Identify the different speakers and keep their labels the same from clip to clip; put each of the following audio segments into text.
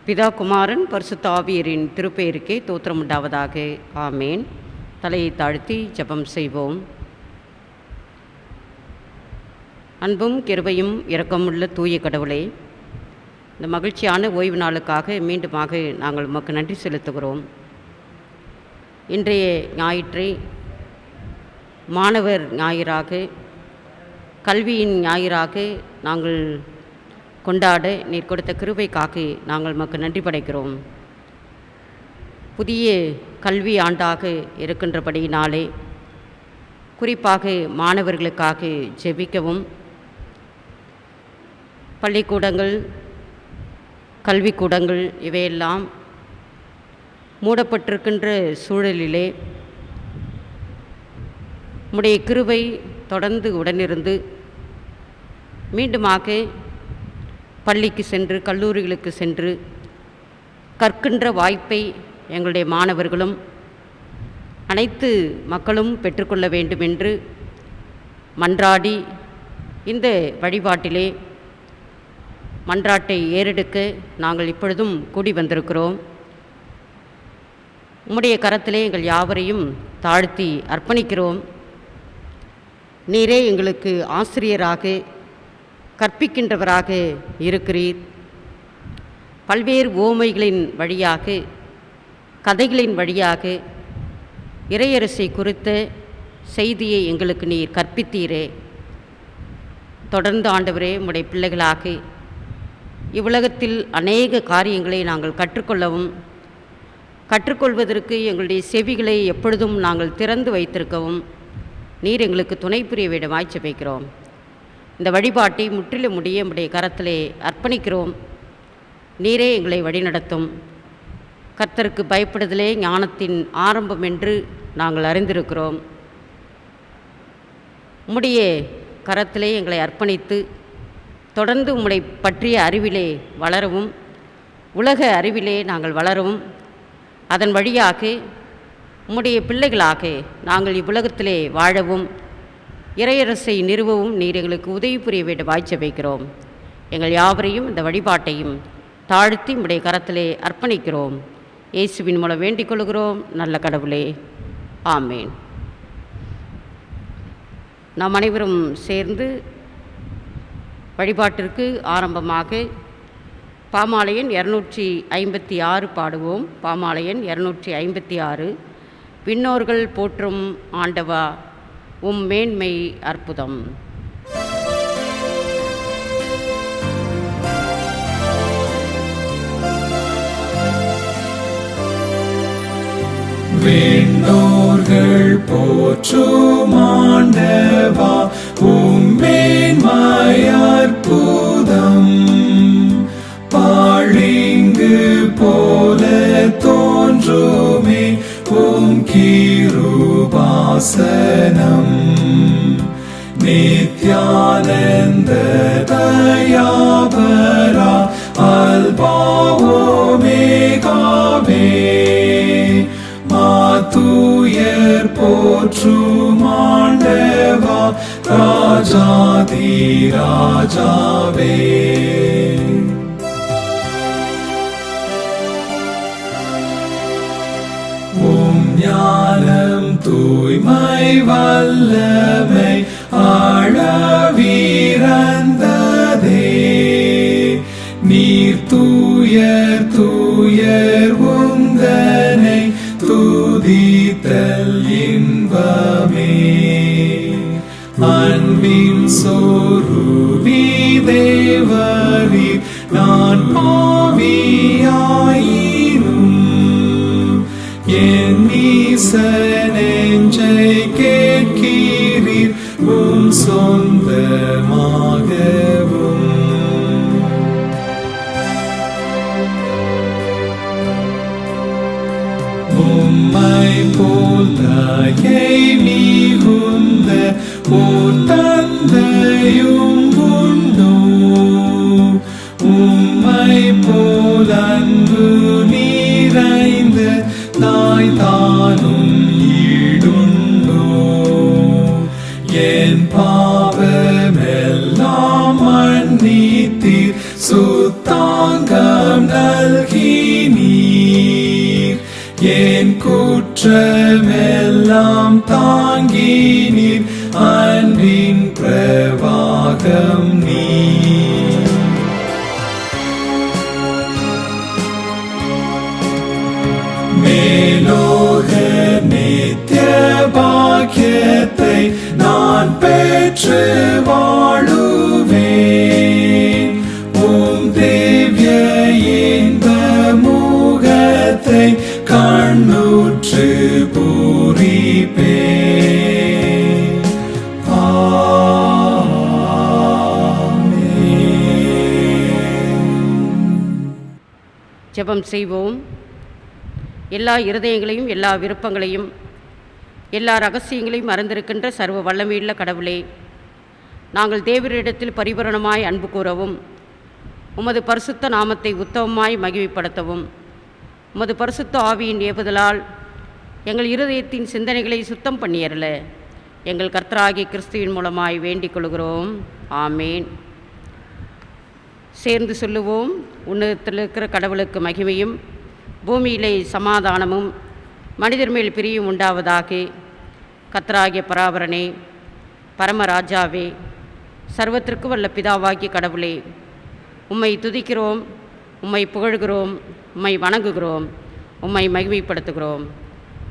Speaker 1: பிதா குமாரன் பரிசுத்த ஆவியரின் திருப்பெயருக்கே தோத்திரம் உண்டாவதாக. ஆமேன். தலையை தாழ்த்தி ஜெபம் செய்வோம். அன்பும் கிருபையும் இரக்கமுள்ள தூய கடவுளே, இந்த மகிழ்ச்சியான ஓய்வு நாளுக்காக மீண்டுமாக நாங்கள் உமக்கு நன்றி செலுத்துகிறோம். இன்றைய ஞாயிற்றை மாணவர் ஞாயிறாக, கல்வியின் ஞாயிறாக நாங்கள் கொண்டாட நீர் கொடுத்த கிருபைக்காக நாங்கள் உமக்கு நன்றி படைக்கிறோம். புதிய கல்வி ஆண்டாக இருக்கின்றபடியினாலே குறிப்பாக மாணவர்களுக்காக ஜெபிக்கவும், பள்ளிக்கூடங்கள், கல்விக்கூடங்கள் இவையெல்லாம் மூடப்பட்டிருக்கின்ற சூழலிலே உம்முடைய கிருபை தொடர்ந்து உடனிருந்து மீண்டுமாக பள்ளிக்கு சென்று கல்லூரிகளுக்கு சென்று கற்கின்ற வாய்ப்பை எங்களுடைய மாணவர்களும் அனைத்து மக்களும் பெற்றுக்கொள்ள வேண்டும் என்று மன்றாடி இந்த வழிபாட்டிலே மன்றாட்டை ஏறெடுக்க நாங்கள் இப்பொழுதும் கூடி வந்திருக்கிறோம். உம்முடைய கரத்திலே எங்கள் யாவரையும் தாழ்த்தி அர்ப்பணிக்கிறோம். நீரே எங்களுக்கு ஆசிரியராக, கற்பிக்கின்றவராக இருக்கிறீர். பல்வேறு ஓமைகளின் வழியாக, கதைகளின் வழியாக இறையரசை குறித்த செய்தியை எங்களுக்கு நீர் கற்பித்தீரே. தொடர்ந்து ஆண்டவரே, உம்முடைய பிள்ளைகளாக இவ்வுலகத்தில் அநேக காரியங்களை நாங்கள் கற்றுக்கொள்ளவும், கற்றுக்கொள்வதற்கு எங்களுடைய செவிகளை எப்பொழுதும் நாங்கள் திறந்து வைத்திருக்கவும் நீர் எங்களுக்கு துணை புரிய வேண்டுமாய் ஜெபிக்கிறோம். இந்த வழிபாட்டை முற்றிலும் முடிய உம்முடைய கரத்திலே அர்ப்பணிக்கிறோம். நீரே எங்களை வழிநடத்தும். கர்த்தருக்கு பயப்படுதலே ஞானத்தின் ஆரம்பம் என்று நாங்கள் அறிந்திருக்கிறோம். உம்முடைய கரத்திலே எங்களை அர்ப்பணித்து தொடர்ந்து உம்முடைய பற்றிய அறிவிலே வளரவும், உலக அறிவிலே நாங்கள் வளரவும், அதன் வழியாக உம்முடைய பிள்ளைகளாக நாங்கள் இவ்வுலகத்திலே வாழவும், இறையரசை நிறுவவும் நீர் எங்களுக்கு உதவி புரிய வேண்டுமாய் ஜெபிக்கிறோம். எங்கள் யாவரையும் இந்த வழிபாட்டையும் தாழ்த்தி உம்முடைய கரத்திலே அர்ப்பணிக்கிறோம். இயேசுவின் மூலம் வேண்டிக் கொள்கிறோம் நல்ல கடவுளே. ஆமேன். நாம் அனைவரும் சேர்ந்து வழிபாட்டிற்கு ஆரம்பமாக பாமாலையன் 256 பாடுவோம். பாமாலையன் 256. விண்ணோர்கள் போற்றும் ஆண்டவா, உம் மேன்மை அற்புதம்.
Speaker 2: விண்ணோர்கள் போற்றும் ஆண்டவா, உம் மேன்மை அற்புதம். பாழிங்கு போல தோன்றுமே உம் கிருபாசனம். நித்யானந்த தயாபரா அல்பாவோமேகாவே, மாத்துயர் போற்றும் ஆண்டவா, ராஜாதி ராஜாவே. ஞானம் தூய்மை வல்லமை ஆழவீரந்ததே, நீர் தூயர் தூயர் உந்தனை துதித்தல் இன்பமே. அன்பின் சொரூபி தேவரீர், நான் பாவியாயினும் என் நெஞ்சை கேட்கிறீர், உம் சொந்தமாகவும். உம்மை போல் தயை மிகுந்த ஓர் தந்தையும் உண்டோ? உம்மை போல் அன்பு நிறைந்த தாய் தானும் ஈடுண்டோ? என் பாவமெல்லாம் மன்னித்தீர், சுத்தாங்கம் நல்கி ஏற்றமெல்லாம் தாங்கி நீர் அன்பின் பிரவாகம் நீ மேலோக நித்திய பாக்கியத்தை நான் பெற்று வாழுவேன் உம் திவ்ய இன்ப முகத்தை கண்ணுற்று பூரிப்பேன்.
Speaker 1: ஜெபம் செய்வோம். எல்லா இருதயங்களையும், எல்லா விருப்பங்களையும், எல்லா ரகசியங்களையும் அறிந்திருக்கின்ற சர்வ வல்லமையுள்ள கடவுளே, நாங்கள் தேவரிடத்தில் பரிபூரணமாய் அன்பு கூறவும், உமது பரிசுத்த நாமத்தை உத்தமமாய் மகிமைப்படுத்தவும், உமது பரிசுத்த ஆவியின் ஏவுதலால் எங்கள் இருதயத்தின் சிந்தனைகளை சுத்தம் பண்ணியறல எங்கள் கர்த்தராகிய கிறிஸ்துவின் மூலமாய் வேண்டிக் கொள்கிறோம். ஆமேன். சேர்ந்து சொல்லுவோம். உன்னதத்தில் இருக்கிற கடவுளுக்கு மகிமையும், பூமியிலே சமாதானமும், மனிதர் மேல் பிரியும் உண்டாவதாக. கர்த்தராகிய பராபரனே, பரமராஜாவே, சர்வத்திற்கு வல்ல பிதாவாகிய கடவுளே, உம்மை துதிக்கிறோம், உம்மை புகழ்கிறோம், உம்மை வணங்குகிறோம், உம்மை மகிமைப்படுத்துகிறோம்.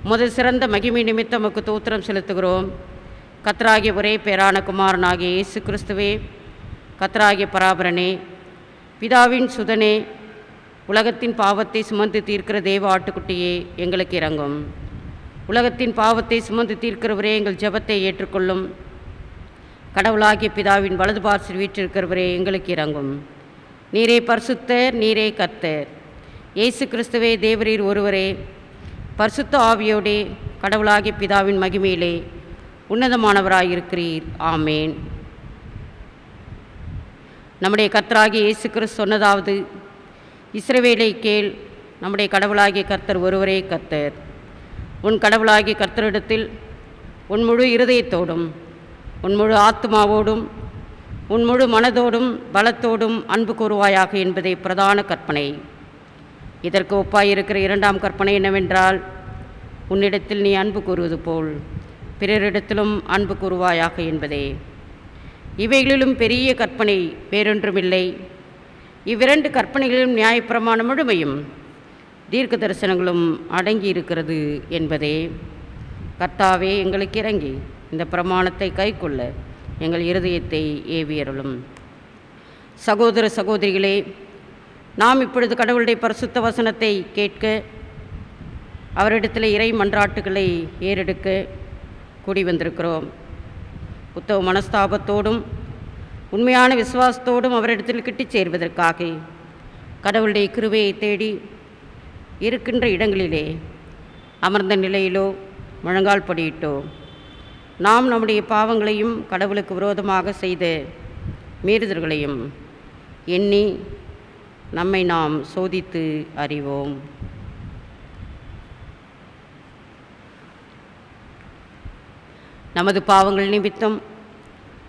Speaker 1: முதல் சிறந்த மகிமை நிமித்தம் உமக்கு தோத்திரம் செலுத்துகிறோம். கர்த்தராகிய ஒரே பேரான குமாரனாகிய இயேசு கிறிஸ்துவே, கர்த்தராகிய பராபரனே, பிதாவின் சுதனே, உலகத்தின் பாவத்தை சுமந்து தீர்க்கிற தேவ ஆட்டுக்குட்டியே, எங்களுக்கு இரங்கும். உலகத்தின் பாவத்தை சுமந்து தீர்க்கிறவரே, எங்கள் ஜெபத்தை ஏற்றுக்கொள்ளும். கடவுளாகிய பிதாவின் வலது பார்சில் வீற்றிருக்கிறவரே, எங்களுக்கு இரங்கும். நீரே பரிசுத்தர், நீரே கர்த்தர். இயேசு கிறிஸ்துவே தேவரீர் ஒருவரே, பரிசுத்த ஆவியோடே கடவுளாகிய பிதாவின் மகிமையிலே உன்னதமானவராயிருக்கிறீர். ஆமேன். நம்முடைய கர்த்தராகிய இயேசு கிறிஸ்து சொன்னதாவது, இஸ்ரவேலை கேள், நம்முடைய கடவுளாகிய கர்த்தர் ஒருவரே கர்த்தர். உன் கடவுளாகிய கர்த்தரிடத்தில் உன் முழு இருதயத்தோடும், உன் முழு ஆத்மாவோடும், உன் முழு மனதோடும் பலத்தோடும் அன்பு கூறுவாயாக என்பதே பிரதான கற்பனை. இதற்கு ஒப்பாயிருக்கிற இரண்டாம் கற்பனை என்னவென்றால், உன்னிடத்தில் நீ அன்பு கூறுவது போல் பிறரிடத்திலும் அன்பு கூறுவாயாக என்பதே. இவைகளிலும் பெரிய கற்பனை வேறொன்றுமில்லை. இவ்விரண்டு கற்பனைகளிலும் நியாயப்பிரமாணம் முழுமையும் தீர்க்க தரிசனங்களும் அடங்கியிருக்கிறது என்பதே. கர்த்தாவே, எங்களுக்கு இறங்கி இந்த பிரமாணத்தை கைக்கொள்ள எங்கள் இருதயத்தை ஏவியருளும். சகோதர சகோதரிகளே, நாம் இப்பொழுது கடவுளுடைய பரிசுத்த வசனத்தை கேட்க, அவரிடத்தில் இறை மன்றாட்டுகளை ஏறெடுக்க கூடி வந்திருக்கிறோம். உத்தம மனஸ்தாபத்தோடும் உண்மையான விசுவாசத்தோடும் அவரிடத்தில் கிட்டிச் சேர்வதற்காக கடவுளுடைய கிருபையை தேடி இருக்கின்ற இடங்களிலே அமர்ந்த நிலையிலோ முழங்கால் படியிட்டோ நாம் நம்முடைய பாவங்களையும் கடவுளுக்கு விரோதமாக செய்த மீறுதல்களையும் எண்ணி நம்மை நாம் சோதித்து அறிவோம். நமது பாவங்கள் நிமித்தம்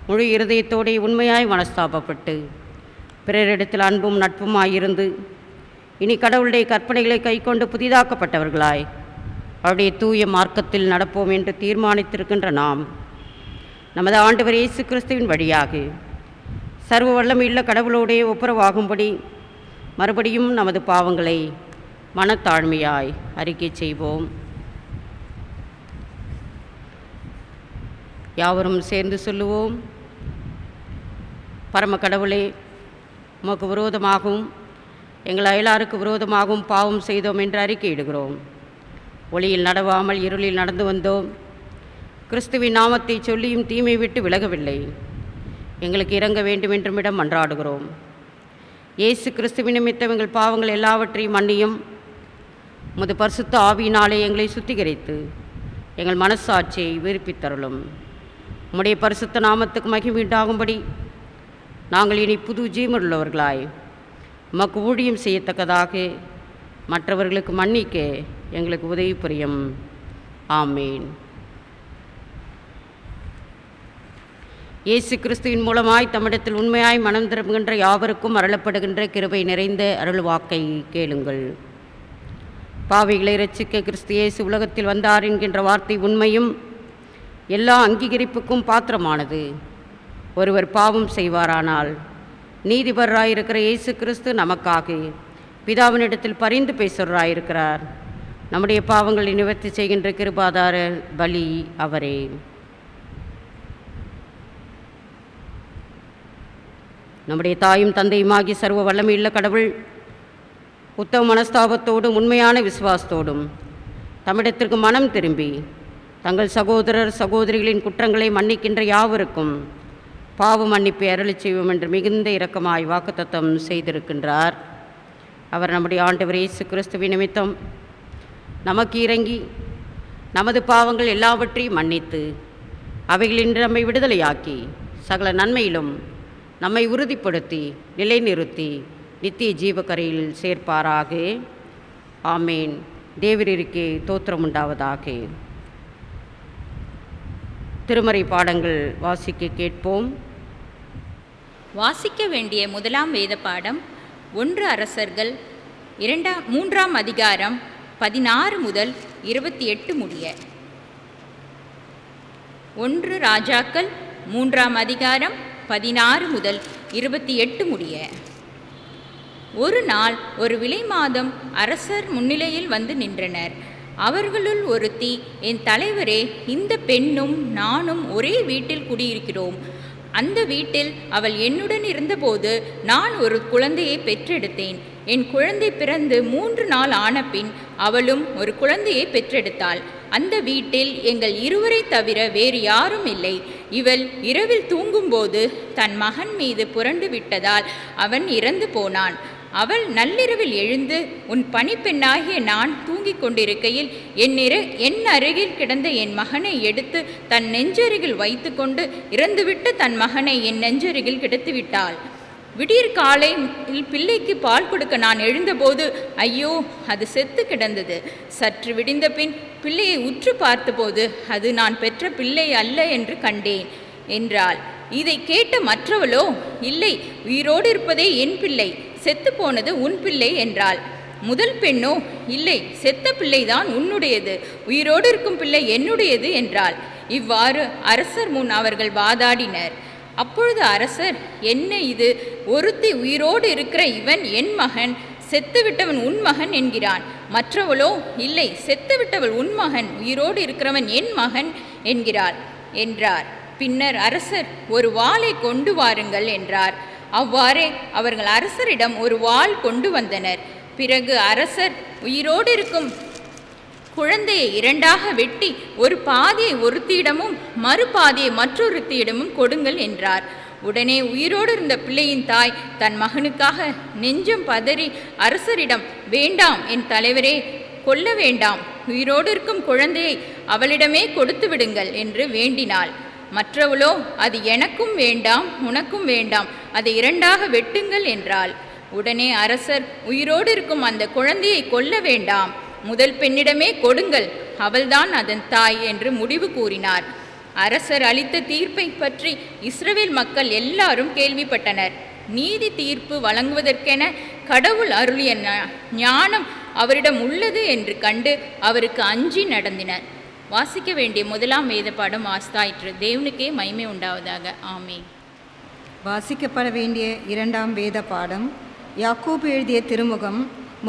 Speaker 1: முழு இருதயத்தோടെ உண்மையாய் மனஸ்தாபப்பட்டு பிறரிடத்தில் அன்பும் நட்புமாயிருந்து இனி கடவுளுடைய கற்பனைகளை கைக்கொண்டு புதிதாக்கப்பட்டவர்களாய் அவருடைய தூய மார்க்கத்தில் நடப்போம் என்று தீர்மானித்திருக்கின்ற நாம், நமது ஆண்டவர் இயேசு கிறிஸ்துவின் வழியாக சர்வ வல்லமையுள்ள கடவுளோடே ஒப்புரவாகும்படி மறுபடியும் நமது பாவங்களை மனத்தாழ்மையாய் அறிக்கை செய்வோம். யாவரும் சேர்ந்து சொல்லுவோம். பரம கடவுளே, உமக்கு விரோதமாகவும் எங்கள் அயலாருக்கு விரோதமாகவும் பாவம் செய்தோம் என்று அறிக்கையிடுகிறோம். ஒளியில் நடவாமல் இருளில் நடந்து வந்தோம். கிறிஸ்துவின் நாமத்தை சொல்லியும் தீமை விட்டு விலகவில்லை. எங்களுக்கு இறங்க வேண்டும் என்றுமிடம் மன்றாடுகிறோம். இயேசு கிறிஸ்துவின் நிமித்தம் எங்கள் பாவங்கள் எல்லாவற்றையும் மன்னியும். உமது பரிசுத்த ஆவியினாலே எங்களை சுத்திகரித்து எங்கள் மனசாட்சியை விருப்பித்தருளும். உம்முடைய பரிசுத்த நாமத்துக்கு மகிமை உண்டாகும்படி நாங்கள் இனி புது ஜீவனுள்ளவர்களாய் உமக்கு ஊழியம் செய்யத்தக்கதாக மற்றவர்களுக்கு மன்னிக்க எங்களுக்கு உதவி புரியும். ஆமேன். இயேசு கிறிஸ்துவின் மூலமாய் தம்மிடத்தில் உண்மையாய் மனம் திரும்புகின்ற யாவருக்கும் அருளப்படுகின்ற கிருபை நிறைந்த அருள்வாக்கை கேளுங்கள். பாவிகளை இரட்சிக்க கிறிஸ்து இயேசு உலகத்தில் வந்தார் என்கின்ற வார்த்தை உண்மையும் எல்லா அங்கீகரிப்புக்கும் பாத்திரமானது. ஒருவர் பாவம் செய்வாரானால் நீதிபராயிருக்கிற இயேசு கிறிஸ்து நமக்காக பிதாவினிடத்தில் பரிந்து பேசுகிறார். நம்முடைய பாவங்களை நிவர்த்தி செய்கின்ற கிருபாதார பலி அவரே. நம்முடைய தாயும் தந்தையுமாகி சர்வ வல்லமையுள்ள கடவுள் உத்தம மனஸ்தாபத்தோடும் உண்மையான விசுவாசத்தோடும் தமிழத்திற்கு மனம் திரும்பி தங்கள் சகோதரர் சகோதரிகளின் குற்றங்களை மன்னிக்கின்ற யாவருக்கும் பாவ மன்னிப்பை அருளி செய்வோம் என்று மிகுந்த இரக்கமாய் வாக்குத்தத்தம் செய்திருக்கின்றார். அவர் நம்முடைய ஆண்டவர் இயேசு கிறிஸ்துவின் நிமித்தம் நமக்கு இறங்கி நமது பாவங்கள் எல்லாவற்றையும் மன்னித்து அவைகளின்றி நம்மை விடுதலையாக்கி சகல நன்மையிலும் நம்மை உறுதிப்படுத்தி நிலைநிறுத்தி நித்திய ஜீவக்கரையில் சேர்ப்பாராக. ஆமேன். தேவரீருக்கே தோத்திரம் உண்டாவதாக. திருமறை பாடங்கள் வாசிக்க கேட்போம்.
Speaker 3: வாசிக்க வேண்டிய முதலாம் வேத பாடம் 1 அரசர்கள் 3ஆம் அதிகாரம் 16 முதல் 28 முடிய. 1 ராஜாக்கள் 3ஆம் அதிகாரம் 16 முதல் 28 முடிய. ஒரு நாள் ஒரு விலை மாதம் அரசர் முன்னிலையில் வந்து நின்றனர். அவர்களுள் ஒருத்தி, என் தலைவரே, இந்த பெண்ணும் நானும் ஒரே வீட்டில் குடியிருக்கிறோம். அந்த வீட்டில் அவள் என்னுடன் இருந்தபோது நான் ஒரு குழந்தையை பெற்றெடுத்தேன். என் குழந்தை பிறந்து 3 நாள் ஆன பின் அவளும் ஒரு குழந்தையை பெற்றெடுத்தாள். அந்த வீட்டில் எங்கள் இருவரை தவிர வேறு யாரும் இல்லை. இவள் இரவில் தூங்கும்போது தன் மகன் மீது புரண்டு விட்டதால் அவன் இறந்து போனான். அவள் நள்ளிரவில் எழுந்து, உன் பணிப்பெண்ணாகிய நான் தூங்கிக் கொண்டிருக்கையில் என் அருகில் கிடந்த என் மகனை எடுத்து தன் நெஞ்சருகில் வைத்து கொண்டு இறந்துவிட்டு தன் மகனை என் நெஞ்சருகில் கிடத்திவிட்டாள். விடியற் காலையில் பிள்ளைக்கு பால் கொடுக்க நான் எழுந்தபோது ஐயோ, அது செத்து கிடந்தது. சற்று விடிந்த பின் பிள்ளையை உற்று பார்த்தபோது அது நான் பெற்ற பிள்ளை அல்ல என்று கண்டேன் என்றாள். இதை கேட்ட மற்றவளோ, இல்லை, உயிரோடு இருப்பதே என் பிள்ளை, செத்து போனது உன் பிள்ளை என்றாள். முதல் பெண்ணோ, இல்லை, செத்த பிள்ளைதான் உன்னுடையது, உயிரோடு இருக்கும் பிள்ளை என்னுடையது என்றாள். இவ்வாறு அரசர் முன் அவர்கள் வாதாடினர். அப்பொழுது அரசர், என்ன இது, ஒருத்தி உயிரோடு இருக்கிற இவன் என் மகன், செத்துவிட்டவன் உன் மகன் என்கிறான். மற்றவளோ, இல்லை, செத்துவிட்டவள் உன் மகன், உயிரோடு இருக்கிறவன் என் மகன் என்கிறாள் என்றார். பின்னர் அரசர், ஒரு வாளை கொண்டு வாருங்கள் என்றார். அவ்வாறே அவர்கள் அரசரிடம் ஒரு வாள் கொண்டு வந்தனர். பிறகு அரசர், உயிரோடு இருக்கும் குழந்தையை 2ஆக வெட்டி ஒரு பாதியை ஒருத்தியிடமும் மறுபாதியை மற்றொருத்தியிடமும் கொடுங்கள் என்றார். உடனே உயிரோடு இருந்த பிள்ளையின் தாய் தன் மகனுக்காக நெஞ்சம் பதறி அரசரிடம், வேண்டாம் என் தலைவரே, கொல்ல வேண்டாம், உயிரோடு இருக்கும் குழந்தையை அவளிடமே கொடுத்து விடுங்கள் என்று வேண்டினாள். மற்றவளோ, அது எனக்கும் வேண்டாம், உனக்கும் வேண்டாம், அதை 2ஆக வெட்டுங்கள் என்றாள். உடனே அரசர், உயிரோடு இருக்கும் அந்த குழந்தையை கொல்ல வேண்டாம், முதல் பெண்ணிடமே கொடுங்கள், அவள்தான் அதன் தாய் என்று முடிவு கூறினார். அரசர் அளித்த தீர்ப்பை பற்றி இஸ்ரவேல் மக்கள் எல்லாரும் கேள்விப்பட்டனர். நீதி தீர்ப்பு வழங்குவதற்கென கடவுள் அருளிய ஞானம் அவரிடம் உள்ளது என்று கண்டு அவருக்கு அஞ்சி நடந்தினர். வாசிக்க வேண்டிய முதலாம் வேத பாடம் வாசித்தாயிற்று. தேவனுக்கே மகிமை உண்டாவதாக. ஆமென்.
Speaker 4: வாசிக்கப்பட வேண்டிய 2ஆம் வேத பாடம் யாக்கோபு எழுதிய திருமுகம்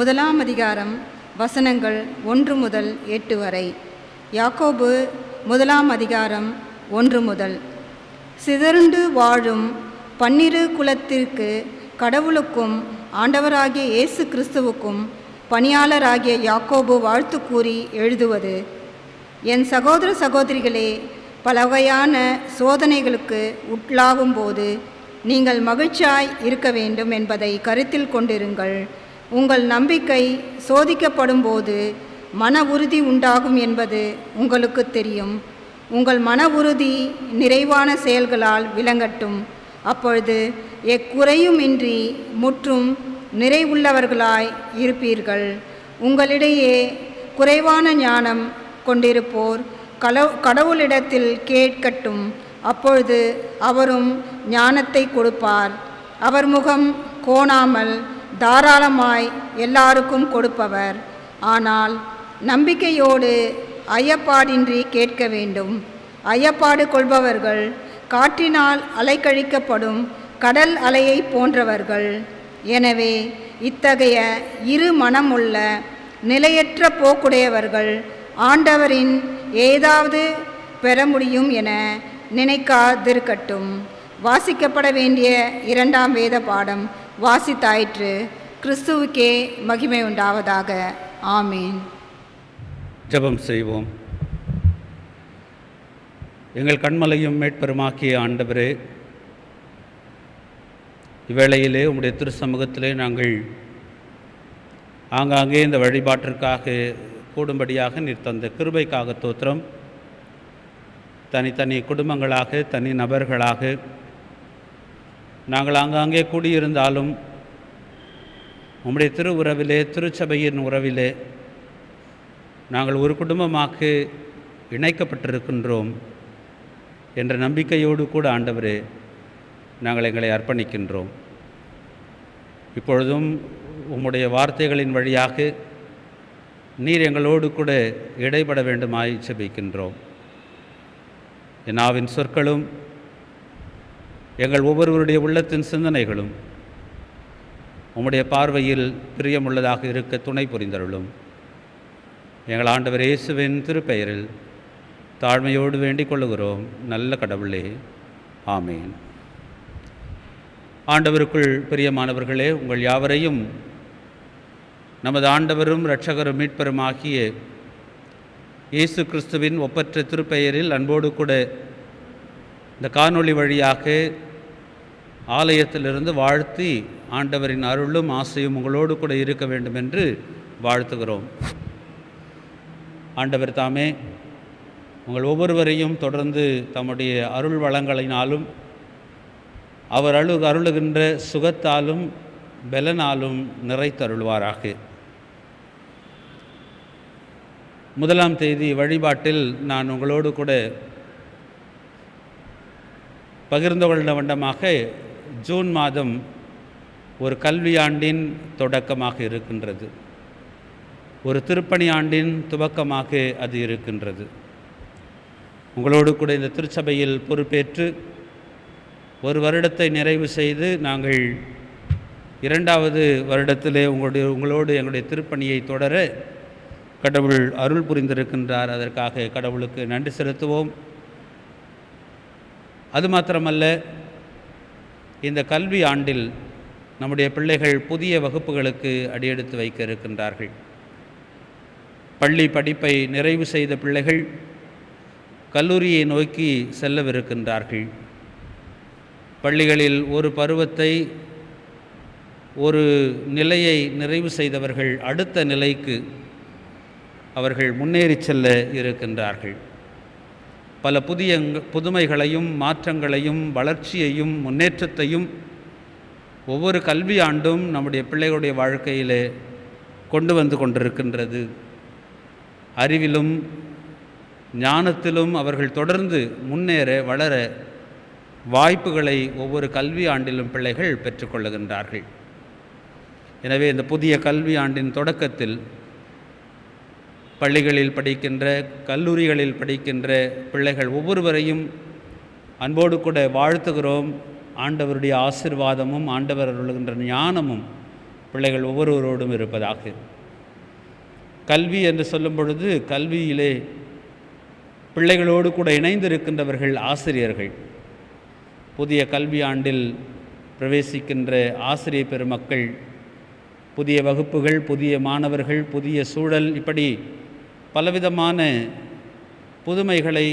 Speaker 4: 1ஆம் அதிகாரம் வசனங்கள் 1 முதல் 8 வரை. யாக்கோபு 1ஆம் அதிகாரம் 1 முதல். சிதறுண்டு வாழும் 12 குலத்திற்கு கடவுளுக்கும் ஆண்டவராகிய இயேசு கிறிஸ்துவுக்கும் பணியாளராகிய யாக்கோபு வாழ்த்து கூறி எழுதுவது, என் சகோதர சகோதரிகளே, பல வகையான சோதனைகளுக்கு உட்லாகும்போது நீங்கள் மகிழ்ச்சியாய் இருக்க வேண்டும் என்பதை கருத்தில் கொண்டிருங்கள். உங்கள் நம்பிக்கை சோதிக்கப்படும் போது மன உறுதி உண்டாகும் என்பது உங்களுக்கு தெரியும். உங்கள் மன உறுதி நிறைவான செயல்களால் விளங்கட்டும். அப்பொழுது எக்குறையுமின்றி முற்றும் நிறைவுள்ளவர்களாய் இருப்பீர்கள். உங்களிடையே குறைவான ஞானம் கொண்டிருப்போர் கடவுளிடத்தில் கேட்கட்டும், அப்பொழுது அவரும் ஞானத்தை கொடுப்பார். அவர் முகம் கோணாமல் தாராளமாய் எல்லாருக்கும் கொடுப்பவர். ஆனால் நம்பிக்கையோடு ஐயப்பாடின்றி கேட்க வேண்டும். ஐயப்பாடு கொள்பவர்கள் காற்றினால் அலைக்கழிக்கப்படும் கடல் அலையை போன்றவர்கள். எனவே இத்தகைய இரு மனமுள்ள நிலையற்ற போக்குடையவர்கள் ஆண்டவரின் ஏதாவது பெற முடியும் என நினைக்காதிருக்கட்டும். வாசிக்கப்பட வேண்டிய இரண்டாம் வேத பாடம் வாசித்தாயிற்று. கிறிஸ்துவுக்கே மகிமை உண்டாவதாக. ஆமீன்.
Speaker 5: ஜெபம் செய்வோம். எங்கள் கண்மலையும் மீட்பெருமாக்கிய ஆண்டவரே, இவ்வேளையிலே உம்முடைய திரு சமூகத்திலே நாங்கள் ஆங்காங்கே இந்த வழிபாட்டிற்காக கூடும்படியாக நீர் தந்த கிருபைக்காக தோத்திரம். தனித்தனி குடும்பங்களாக, தனி நபர்களாக நாங்கள் ஆங்காங்கே கூடியிருந்தாலும் உம்முடைய திரு உறவிலே, திருச்சபையின் உறவிலே நாங்கள் ஒரு குடும்பமாக இணைக்கப்பட்டிருக்கின்றோம் என்ற நம்பிக்கையோடு கூட ஆண்டவரே நாங்கள் எங்களை அர்ப்பணிக்கின்றோம். இப்பொழுதும் உம்முடைய வார்த்தைகளின் வழியாக நீர் எங்களோடு கூட இடைபட வேண்டுமாய் ஜெபிக்கின்றோம். என் நாவின் சொற்களும் எங்கள் ஒவ்வொருவருடைய உள்ளத்தின் சிந்தனைகளும் உம்முடைய பார்வையில் பிரியமுள்ளதாக இருக்க துணை புரிந்தருளும். எங்கள் ஆண்டவர் இயேசுவின் திருப்பெயரில் தாழ்மையோடு வேண்டிக் கொள்ளுகிறோம் நல்ல கடவுளே, ஆமேன். ஆண்டவருக்குள் பிரியமானவர்களே, உங்கள் யாவரையும் நமது ஆண்டவரும் இரட்சகரும் மீட்பருமாகிய இயேசு கிறிஸ்துவின் ஒப்பற்ற திருப்பெயரில் அன்போடு கூட இந்த காணொளி வழியாக ஆலயத்திலிருந்து வாழ்த்தி ஆண்டவரின் அருளும் ஆசையும் உங்களோடு கூட இருக்க வேண்டும் என்று வாழ்த்துகிறோம். ஆண்டவர் தாமே உங்கள் ஒவ்வொருவரையும் தொடர்ந்து தம்முடைய அருள் வளங்களினாலும் அவர் அருளுகின்ற சுகத்தாலும் பலனாலும் நிறைத்தருள்வாராக. முதலாம் தேதி வழிபாட்டில் நான் உங்களோடு கூட பகிர்ந்து கொண்ட வண்ணமாக ஜூன் மாதம் ஒரு கல்வியாண்டின் தொடக்கமாக இருக்கின்றது. ஒரு திருப்பணி ஆண்டின் துவக்கமாக அது இருக்கின்றது. உங்களோடு கூட இந்த திருச்சபையில் பொறுப்பேற்று ஒரு வருடத்தை நிறைவு செய்து நாங்கள் இரண்டாவது வருடத்திலே உங்களோடு எங்களுடைய திருப்பணியை தொடர கடவுள் அருள் புரிந்திருக்கின்றார். அதற்காக கடவுளுக்கு நன்றி செலுத்துவோம். அது மாத்திரமல்ல, இந்த கல்வி ஆண்டில் நம்முடைய பிள்ளைகள் புதிய வகுப்புகளுக்கு அடியெடுத்து வைக்க இருக்கின்றார்கள். பள்ளி படிப்பை நிறைவு செய்த பிள்ளைகள் கல்லூரியை நோக்கி செல்லவிருக்கின்றார்கள். பள்ளிகளில் ஒரு பருவத்தை, ஒரு நிலையை நிறைவு செய்தவர்கள் அடுத்த நிலைக்கு அவர்கள் முன்னேறி செல்ல இருக்கின்றார்கள். பல புதுமைகளையும் மாற்றங்களையும் வளர்ச்சியையும் முன்னேற்றத்தையும் ஒவ்வொரு கல்வி ஆண்டும் நம்முடைய பிள்ளைகளுடைய வாழ்க்கையிலே கொண்டு வந்து கொண்டிருக்கின்றது. அறிவிலும் ஞானத்திலும் அவர்கள் தொடர்ந்து முன்னேற வளர வாய்ப்புகளை ஒவ்வொரு கல்வி ஆண்டிலும் பிள்ளைகள் பெற்றுக்கொள்ளுகின்றார்கள். எனவே இந்த புதிய கல்வி ஆண்டின் தொடக்கத்தில் பள்ளிகளில் படிக்கின்ற, கல்லூரிகளில் படிக்கின்ற பிள்ளைகள் ஒவ்வொருவரையும் அன்போடு கூட வாழ்த்துகிறோம். ஆண்டவருடைய ஆசீர்வாதமும் ஆண்டவர் அருளுகின்ற ஞானமும் பிள்ளைகள் ஒவ்வொருவரோடும் இருப்பதாக. கல்வி என்று சொல்லும் பொழுது கல்வியிலே பிள்ளைகளோடு கூட இணைந்திருக்கின்றவர்கள் ஆசிரியர்கள். புதிய கல்வி ஆண்டில் பிரவேசிக்கின்ற ஆசிரியர் பெருமக்கள், புதிய வகுப்புகள், புதிய மாணவர்கள், புதிய சூழல், இப்படி பலவிதமான புதுமைகளை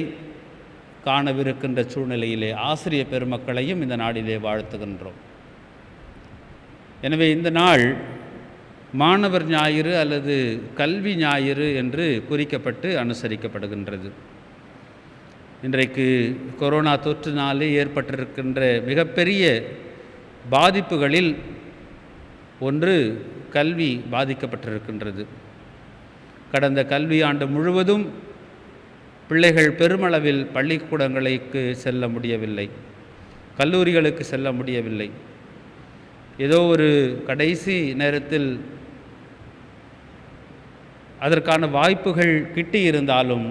Speaker 5: காணவிருக்கின்ற சூழ்நிலையிலே ஆசிரியர் பெருமக்களையும் இந்த நாளிலே வாழ்த்துகின்றோம். எனவே இந்த நாள் மாணவர் ஞாயிறு அல்லது கல்வி ஞாயிறு என்று குறிக்கப்பட்டு அனுசரிக்கப்படுகின்றது. இன்றைக்கு கொரோனா தொற்றினாலே ஏற்பட்டிருக்கின்ற மிகப்பெரிய பாதிப்புகளில் ஒன்று கல்வி பாதிக்கப்பட்டிருக்கின்றது. கடந்த கல்வி ஆண்டு முழுவதும் பிள்ளைகள் பெருமளவில் பள்ளிக்கூடங்களுக்கு செல்ல முடியவில்லை, கல்லூரிகளுக்கு செல்ல முடியவில்லை. ஏதோ ஒரு கடைசி நேரத்தில் அதற்கான வாய்ப்புகள் கிட்டி இருந்தாலும்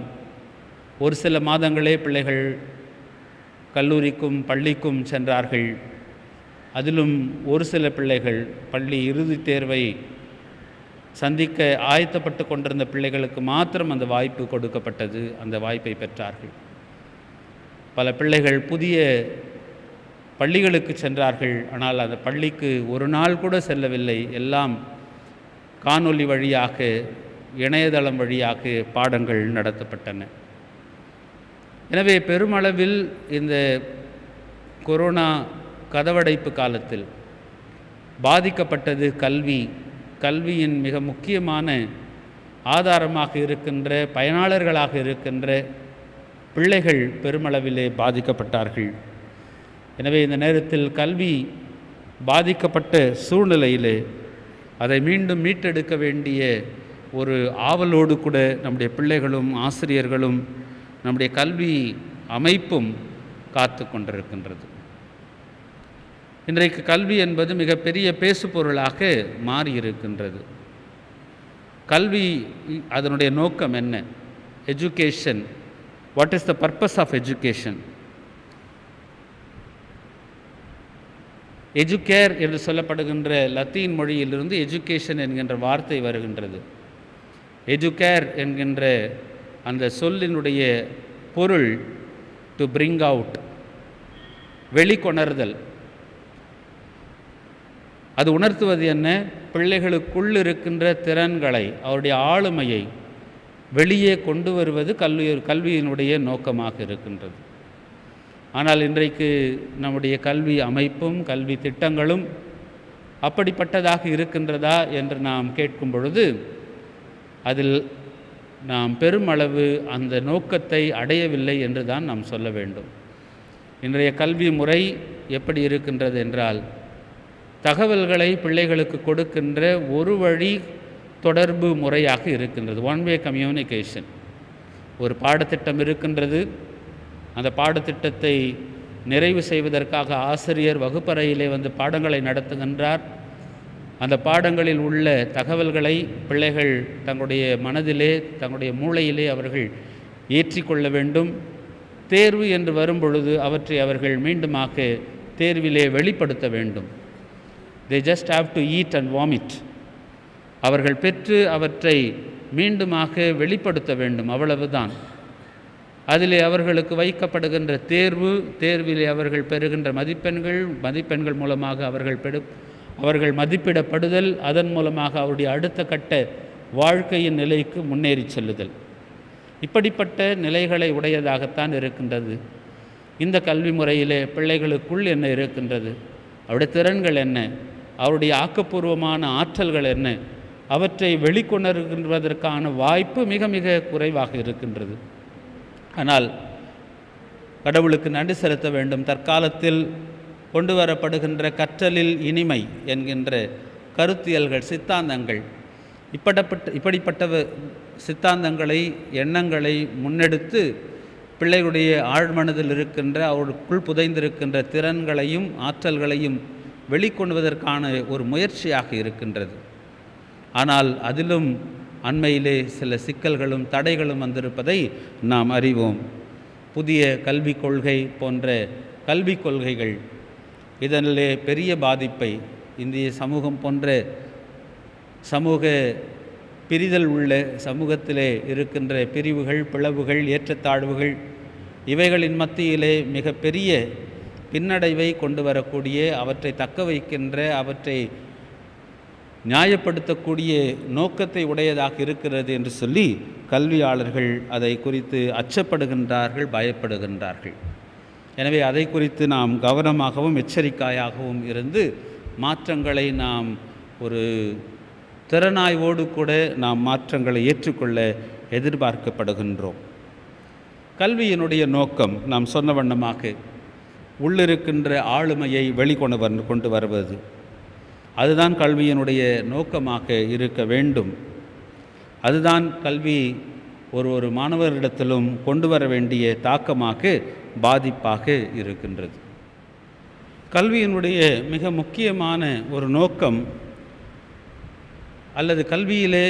Speaker 5: ஒரு சில மாதங்களே பிள்ளைகள் கல்லூரிக்கும் பள்ளிக்கும் சென்றார்கள். அதிலும் ஒரு சில பிள்ளைகள் பள்ளி இறுதித் தேர்வை சந்திக்க ஆயத்தப்பட்டு கொண்டிருந்த பிள்ளைகளுக்கு மாத்திரம் அந்த வாய்ப்பு கொடுக்கப்பட்டது. அந்த வாய்ப்பை பெற்றார்கள். பல பிள்ளைகள் புதிய பள்ளிகளுக்கு சென்றார்கள். ஆனால் அந்த பள்ளிக்கு ஒரு நாள் கூட செல்லவில்லை. எல்லாம் காணொளி வழியாக, இணையதளம் வழியாக பாடங்கள் நடத்தப்பட்டன. எனவே பெருமளவில் இந்த கொரோனா கதவடைப்பு காலத்தில் பாதிக்கப்பட்டது கல்வி. கல்வியின் மிக முக்கியமான ஆதாரமாக இருக்கின்ற, பயனாளர்களாக இருக்கின்ற பிள்ளைகள் பெருமளவிலே பாதிக்கப்பட்டார்கள். எனவே இந்த நேரத்தில் கல்வி பாதிக்கப்பட்ட சூழ்நிலையிலே அதை மீண்டும் மீட்டெடுக்க வேண்டிய ஒரு ஆவலோடு கூட நம்முடைய பிள்ளைகளும் ஆசிரியர்களும் நம்முடைய கல்வி அமைப்பும் காத்து கொண்டிருக்கின்றது. இன்றைக்கு கல்வி என்பது மிகப்பெரிய பேசுபொருளாக மாறியிருக்கின்றது. கல்வி அதனுடைய நோக்கம் என்ன? Education. What is the purpose of education? எஜுகேர் என்று சொல்லப்படுகின்ற லத்தீன் மொழியிலிருந்து எஜுகேஷன் என்கின்ற வார்த்தை வருகின்றது. எஜுகேர் என்கின்ற அந்த சொல்லினுடைய பொருள் டு பிரிங் அவுட், வெளிக்கொணர்தல். அது உணர்த்துவது என்ன? பிள்ளைகளுக்குள் இருக்கின்ற திறன்களை, அவருடைய ஆளுமையை வெளியே கொண்டு வருவது கல்வியினுடைய நோக்கமாக இருக்கின்றது. ஆனால் இன்றைக்கு நம்முடைய கல்வி அமைப்பும் கல்வி திட்டங்களும் அப்படிப்பட்டதாக இருக்கின்றதா என்று நாம் கேட்கும் பொழுது அதில் நாம் பெருமளவு அந்த நோக்கத்தை அடையவில்லை என்று தான் நாம் சொல்ல வேண்டும். இன்றைய கல்வி முறை எப்படி இருக்கின்றது என்றால், தகவல்களை பிள்ளைகளுக்கு கொடுக்கின்ற ஒரு வழி தொடர்பு முறையாக இருக்கின்றது. One way communication. ஒரு பாடத்திட்டம் இருக்கின்றது. அந்த பாடத்திட்டத்தை நிறைவு செய்வதற்காக ஆசிரியர் வகுப்பறையிலே வந்து பாடங்களை நடத்துகின்றார். அந்த பாடங்களில் உள்ள தகவல்களை பிள்ளைகள் தங்களுடைய மனதிலே, தங்களுடைய மூளையிலே அவர்கள் ஏற்றிக்கொள்ள வேண்டும். தேர்வு என்று வரும்பொழுது அவற்றை அவர்கள் மீண்டுமாக தேர்விலே வெளிப்படுத்த வேண்டும். they just have to eat and vomit. அவர்கள் பெற்று அவற்றை மீண்டுமாக வெளிப்படுத்த வேண்டும், அவ்வளவுதான். அதிலே அவர்களுக்கு வைக்கப்படுகின்ற தேர்விலே அவர்கள் பெறுகின்ற மதிப்பெண்கள் மூலமாக அவர்கள் மதிப்பிடப்படுதல், அதன் மூலமாக அவருடைய அடுத்த கட்ட வாழ்க்கையின் நிலைக்கு முன்னேறி செல்லுதல், இப்படிப்பட்ட நிலைகளை உடையதாகத்தான் இருக்கின்றது. இந்த கல்வி முறையிலே பிள்ளைகளுக்குள் என்ன இருக்கின்றது, அவருடைய திறன்கள் என்ன, அவருடைய ஆக்கப்பூர்வமான ஆற்றல்கள் என்ன, அவற்றை வெளிக்கொணர்கின்றதற்கான வாய்ப்பு மிக மிக குறைவாக இருக்கின்றது. ஆனால் கடவுளுக்கு நன்றி செலுத்த வேண்டும். தற்காலத்தில் கொண்டு வரப்படுகின்ற கற்றலில் இனிமை என்கின்ற கருத்தியல்கள், சித்தாந்தங்கள், இப்படிப்பட்ட சித்தாந்தங்களை, எண்ணங்களை முன்னெடுத்து பிள்ளைகளுடைய ஆழ்மனதில் இருக்கின்ற, அவருக்குள் புதைந்திருக்கின்ற திறன்களையும் ஆற்றல்களையும் வெளிக்கொண்டுவதற்கான ஒரு முயற்சியாக இருக்கின்றது. ஆனால் அதிலும் அண்மையிலே சில சிக்கல்களும் தடைகளும் வந்திருப்பதை நாம் அறிவோம். புதிய கல்விக் கொள்கை போன்ற கல்விக் கொள்கைகள் இதனிலே பெரிய பாதிப்பை, இந்திய சமூகம் போன்ற சமூக பிரிதல் உள்ள சமூகத்திலே இருக்கின்ற பிரிவுகள், பிளவுகள், ஏற்றத்தாழ்வுகள், இவைகளின் மத்தியிலே மிக பெரிய பின்னடைவை கொண்டு வரக்கூடிய, அவற்றை தக்க வைக்கின்ற, அவற்றை நியாயப்படுத்தக்கூடிய நோக்கத்தை உடையதாக இருக்கிறது என்று சொல்லி கல்வியாளர்கள் அதை குறித்து அச்சப்படுகின்றார்கள், பயப்படுகின்றார்கள். எனவே அதை குறித்து நாம் கவனமாகவும் எச்சரிக்கையாகவும் இருந்து மாற்றங்களை நாம் ஒரு திறனாய்வோடு கூட நாம் மாற்றங்களை ஏற்றுக்கொள்ள எதிர்பார்க்கப்படுகின்றோம். கல்வியினுடைய நோக்கம் நாம் சொன்ன வண்ணமாக உள்ளிருக்கின்ற ஆளுமையை கொண்டு வருவது, அதுதான் கல்வியினுடைய நோக்கமாக இருக்க வேண்டும். அதுதான் கல்வி ஒரு மாணவரிடத்திலும் கொண்டு வர வேண்டிய தாக்கமாக, பாதிப்பாக இருக்கின்றது. கல்வியினுடைய மிக முக்கியமான ஒரு நோக்கம், அல்லது கல்வியிலே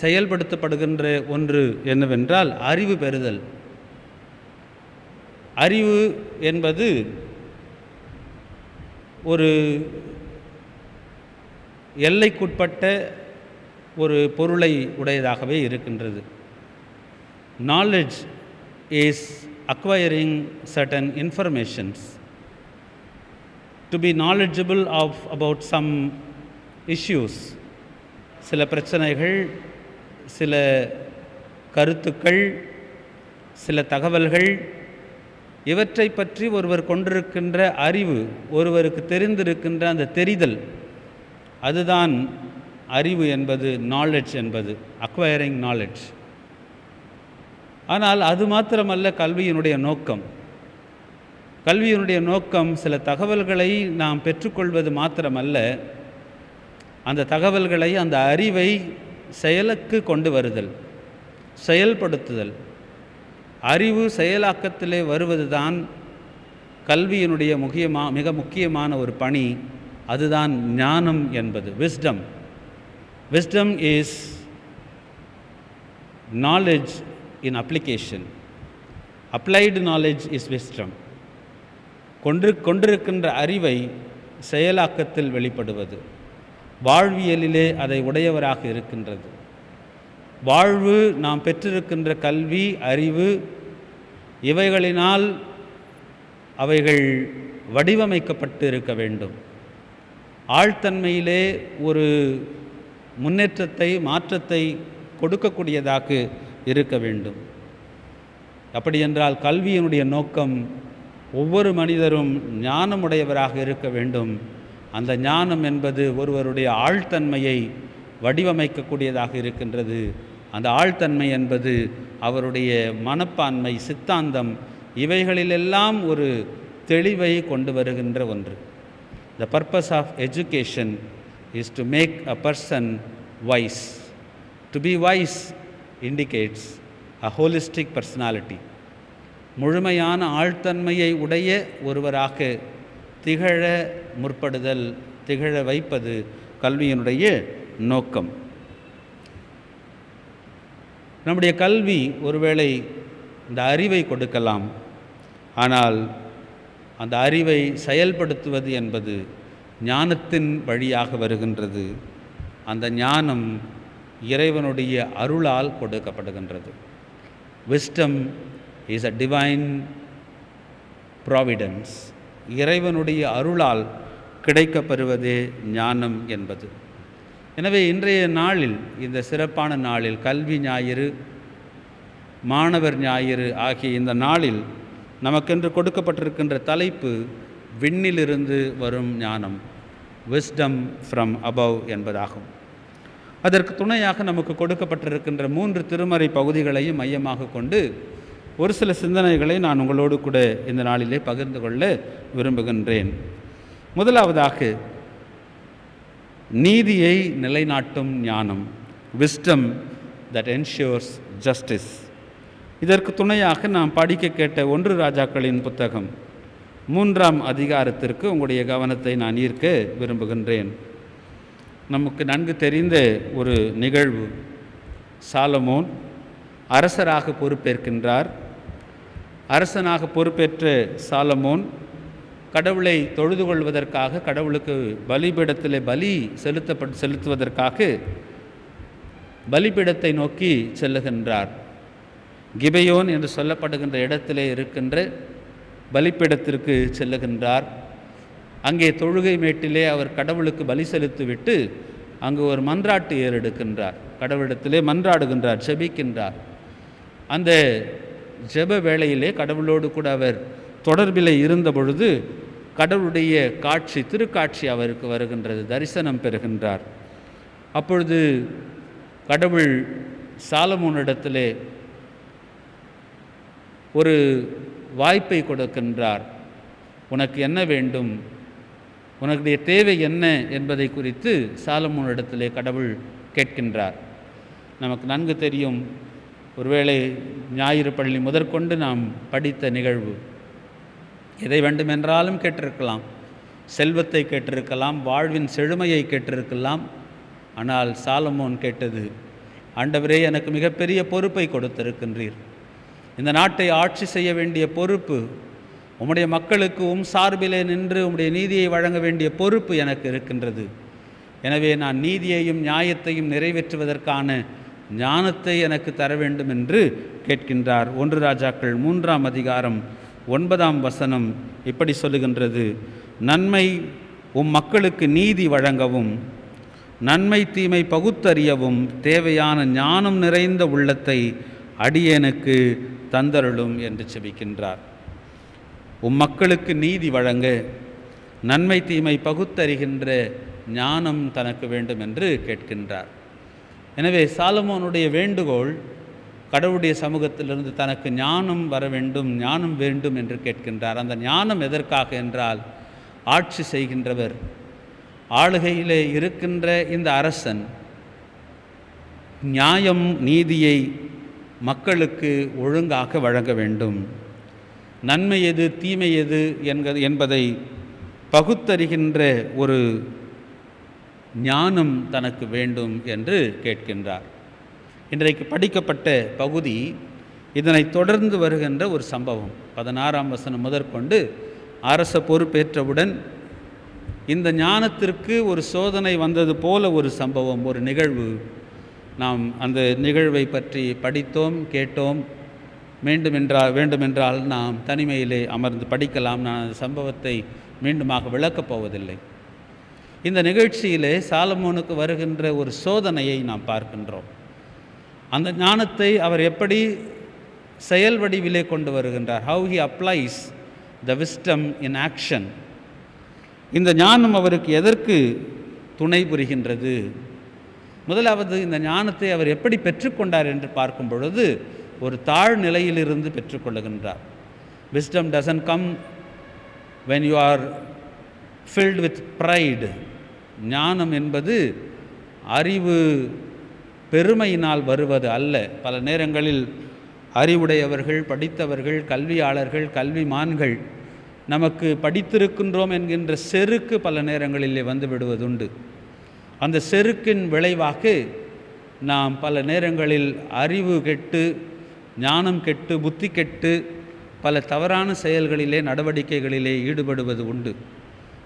Speaker 5: செயல்படுத்தப்படுகின்ற ஒன்று என்னவென்றால் அறிவு பெறுதல். அறிவு என்பது ஒரு எல்லைக்குட்பட்ட ஒரு பொருளை உடையதாகவே இருக்கின்றது. Knowledge is acquiring certain informations. To be knowledgeable about some issues, சில பிரச்சனைகள், சில கருத்துக்கள், சில தகவல்கள், இவற்றை பற்றி ஒருவர் கொண்டிருக்கின்ற அறிவு, ஒருவருக்கு தெரிந்திருக்கின்ற அந்த தெரிதல், அதுதான் அறிவு என்பது, நாலெட்ஜ் என்பது, அக்வயரிங் நாலெட்ஜ். ஆனால் அது மாத்திரமல்ல கல்வியினுடைய நோக்கம். கல்வியினுடைய நோக்கம் சில தகவல்களை நாம் பெற்றுக்கொள்வது மாத்திரமல்ல, அந்த தகவல்களை, அந்த அறிவை செயலுக்கு கொண்டு வருதல், செயல்படுத்துதல். அறிவு செயலாக்கத்திலே வருவதுதான் கல்வியினுடைய மிக முக்கியமான ஒரு பணி. அதுதான் ஞானம் என்பது, wisdom. Wisdom is knowledge in application. Applied knowledge is wisdom. கொண்டிருக்கின்ற அறிவை செயலாக்கத்தில் வெளிப்படுவது, வாழ்வியலிலே அதை உடையவராக இருக்கின்றது. வாழ்வு, நாம் பெற்றிருக்கின்ற கல்வி, அறிவு, இவைகளினால் அவைகள் வடிவமைக்கப்பட்டு இருக்க வேண்டும். ஆழ்த்தன்மையிலே ஒரு முன்னேற்றத்தை, மாற்றத்தை கொடுக்கக்கூடியதாக இருக்க வேண்டும். அப்படியென்றால் கல்வியினுடைய நோக்கம் ஒவ்வொரு மனிதரும் ஞானமுடையவராக இருக்க வேண்டும். அந்த ஞானம் என்பது ஒருவருடைய ஆழ்த்தன்மையை வடிவமைக்கக்கூடியதாக இருக்கின்றது. அந்த ஆழ்த்தன்மை என்பது அவருடைய மனப்பான்மை, சித்தாந்தம், இவைகளிலெல்லாம் ஒரு தெளிவை கொண்டு வருகின்ற ஒன்று. The purpose of education is to make a person wise. To be wise indicates a holistic personality. முழுமையான ஆழ்த்தன்மையை உடைய ஒருவராக திகழ முற்படுதல், திகழ வைப்பது கல்வியினுடைய நோக்கம். நம்முடைய கல்வி ஒருவேளை இந்த அறிவை கொடுக்கலாம், ஆனால் அந்த அறிவை செயல்படுத்துவது என்பது ஞானத்தின் வழியாக வருகின்றது. அந்த ஞானம் இறைவனுடைய அருளால் கொடுக்கப்படுகின்றது. Wisdom is a divine providence. இறைவனுடைய அருளால் கிடைக்கப்பெறுவதே ஞானம் என்பது. எனவே இன்றைய நாளில், இந்த சிறப்பான நாளில், கல்வி ஞாயிறு, மாணவர் ஞாயிறு ஆகிய இந்த நாளில் நமக்கென்று கொடுக்கப்பட்டிருக்கின்ற தலைப்பு விண்ணிலிருந்து வரும் ஞானம், விஸ்டம் ஃப்ரம் அபவ் என்பதாகும். அதற்கு துணையாக நமக்கு கொடுக்கப்பட்டிருக்கின்ற 3 திருமறை பகுதிகளையும் மையமாக கொண்டு ஒரு சில சிந்தனைகளை நான் உங்களோடு கூட இந்த நாளிலே பகிர்ந்து கொள்ள விரும்புகின்றேன். முதலாவதாக, நீதியை நிலைநாட்டும் ஞானம், விஸ்டம் தட் என்ஷூர்ஸ் ஜஸ்டிஸ். இதற்கு துணையாக நாம் படிக்க கேட்ட 1 ராஜாக்களின் புத்தகம் 3ஆம் அதிகாரத்திற்கு உங்களுடைய கவனத்தை நான் ஈர்க்க விரும்புகின்றேன். நமக்கு நன்கு தெரிந்த ஒரு நிகழ்வு. சாலமோன் அரசராக பொறுப்பேற்கின்றார். அரசனாக பொறுப்பேற்ற சாலமோன் கடவுளை தொழுது கொள்வதற்காக, கடவுளுக்கு பலிபீடத்திலே பலி செலுத்துவதற்காக பலிபீடத்தை நோக்கி செல்லுகின்றார். கிபெயோன் என்று சொல்லப்படுகின்ற இடத்திலே இருக்கின்ற பலிபீடத்திற்கு செல்லுகின்றார். அங்கே தொழுகை மேட்டிலே அவர் கடவுளுக்கு பலி செலுத்திவிட்டு அங்கு ஒரு மன்றாட்டு ஏறெடுக்கின்றார். கடவுளிடத்திலே மன்றாடுகின்றார், ஜெபிக்கின்றார். அந்த ஜெப வேளையிலே கடவுளோடு கூட அவர் தொடர்பிலே இருந்த பொழுது கடவுளுடைய காட்சி, திருக்காட்சி அவருக்கு வருகின்றது, தரிசனம் பெறுகின்றார். அப்பொழுது கடவுள் சாலமோனிடத்திலே ஒரு வாய்ப்பை கொடுக்கின்றார். உனக்கு என்ன வேண்டும், உனக்குடைய தேவை என்ன என்பதை குறித்து சாலமோனிடத்திலே கடவுள் கேட்கின்றார். நமக்கு நன்கு தெரியும், ஒருவேளை ஞாயிறு பள்ளி முதற்கொண்டு நாம் படித்த நிகழ்வு. எதை வேண்டுமென்றாலும் கேட்டிருக்கலாம், செல்வத்தை கேட்டிருக்கலாம், வாழ்வின் செழுமையை கேட்டிருக்கலாம். ஆனால் சாலமோன் கேட்டது ஆண்டவரே, எனக்கு மிகப்பெரிய பொறுப்பை கொடுத்திருக்கின்றீர். இந்த நாட்டை ஆட்சி செய்ய வேண்டிய பொறுப்பு, உம்முடைய மக்களுக்கு சார்பிலே நின்று உம்முடைய நீதியை வழங்க வேண்டிய பொறுப்பு எனக்கு இருக்கின்றது. எனவே நான் நீதியையும் நியாயத்தையும் நிறைவேற்றுவதற்கான ஞானத்தை எனக்கு தர வேண்டும் என்று கேட்கின்றார். 1 ராஜாக்கள் 3ஆம் அதிகாரம் 9ஆம் வசனம் இப்படி சொல்லுகின்றது: நன்மை மக்களுக்கு நீதி வழங்கவும், நன்மை தீமை பகுத்தறியவும் தேவையான ஞானம் நிறைந்த உள்ளத்தை அடியேனுக்கு தந்தருளும் என்று செபிக்கின்றார். மக்களுக்கு நீதி வழங்க, நன்மை தீமை பகுத்தறிகின்ற ஞானம் தனக்கு வேண்டும் என்று கேட்கின்றார். எனவே சாலமோனுடைய வேண்டுகோள் கடவுளுடைய சமூகத்திலிருந்து தனக்கு ஞானம் வர வேண்டும், ஞானம் வேண்டும் என்று கேட்கின்றார். அந்த ஞானம் எதற்காக என்றால், ஆட்சி செய்கின்றவர், ஆளுகையிலே இருக்கின்ற இந்த அரசன் நியாயம் நீதியை மக்களுக்கு ஒழுங்காக வழங்க வேண்டும், நன்மை எது தீமை எது என்பதை பகுத்தறிகின்ற ஒரு ஞானம் தனக்கு வேண்டும் என்று கேட்கின்றார். இன்றைக்கு படிக்கப்பட்ட பகுதி இதனை தொடர்ந்து வருகின்ற ஒரு சம்பவம். 16ஆம் வசனம் முதற்கொண்டு அரச பொறுப்பேற்றவுடன் இந்த ஞானத்திற்கு ஒரு சோதனை வந்தது போல ஒரு சம்பவம், ஒரு நிகழ்வு. நாம் அந்த நிகழ்வை பற்றி படித்தோம், கேட்டோம். வேண்டுமென்றால் நாம் தனிமையிலே அமர்ந்து படிக்கலாம். நான் அந்த சம்பவத்தை மீண்டுமாக விளக்கப் போவதில்லை. இந்த நிகழ்ச்சியிலே சாலமோனுக்கு வருகின்ற ஒரு சோதனையை நாம் பார்க்கின்றோம். அந்த ஞானத்தை அவர் எப்படி செயல் வடிவிலே கொண்டு வருகின்றார். How he applies the wisdom in action. இந்த ஞானம் அவருக்கு எதற்கு துணை புரிகின்றது? முதலாவது, இந்த ஞானத்தை அவர் எப்படி பெற்றுக்கொண்டார் என்று பார்க்கும் பொழுது ஒரு தாழ்நிலையிலிருந்து பெற்றுக்கொள்ளுகின்றார். Wisdom doesn't come when you are filled with pride. ஞானம் என்பது அறிவு பெருமையினால் வருவது அல்ல. பல நேரங்களில் அறிவுடையவர்கள், படித்தவர்கள், கல்வியாளர்கள், கல்விமான்கள் நமக்கு படித்திருக்கின்றோம் என்கின்ற செருக்கு பல நேரங்களிலே வந்து விடுவதுண்டு. அந்த செருக்கின் விளைவாக நாம் பல நேரங்களில் அறிவு கெட்டு, ஞானம் கெட்டு, புத்தி கெட்டு பல தவறான செயல்களிலே, நடவடிக்கைகளிலே ஈடுபடுவது உண்டு.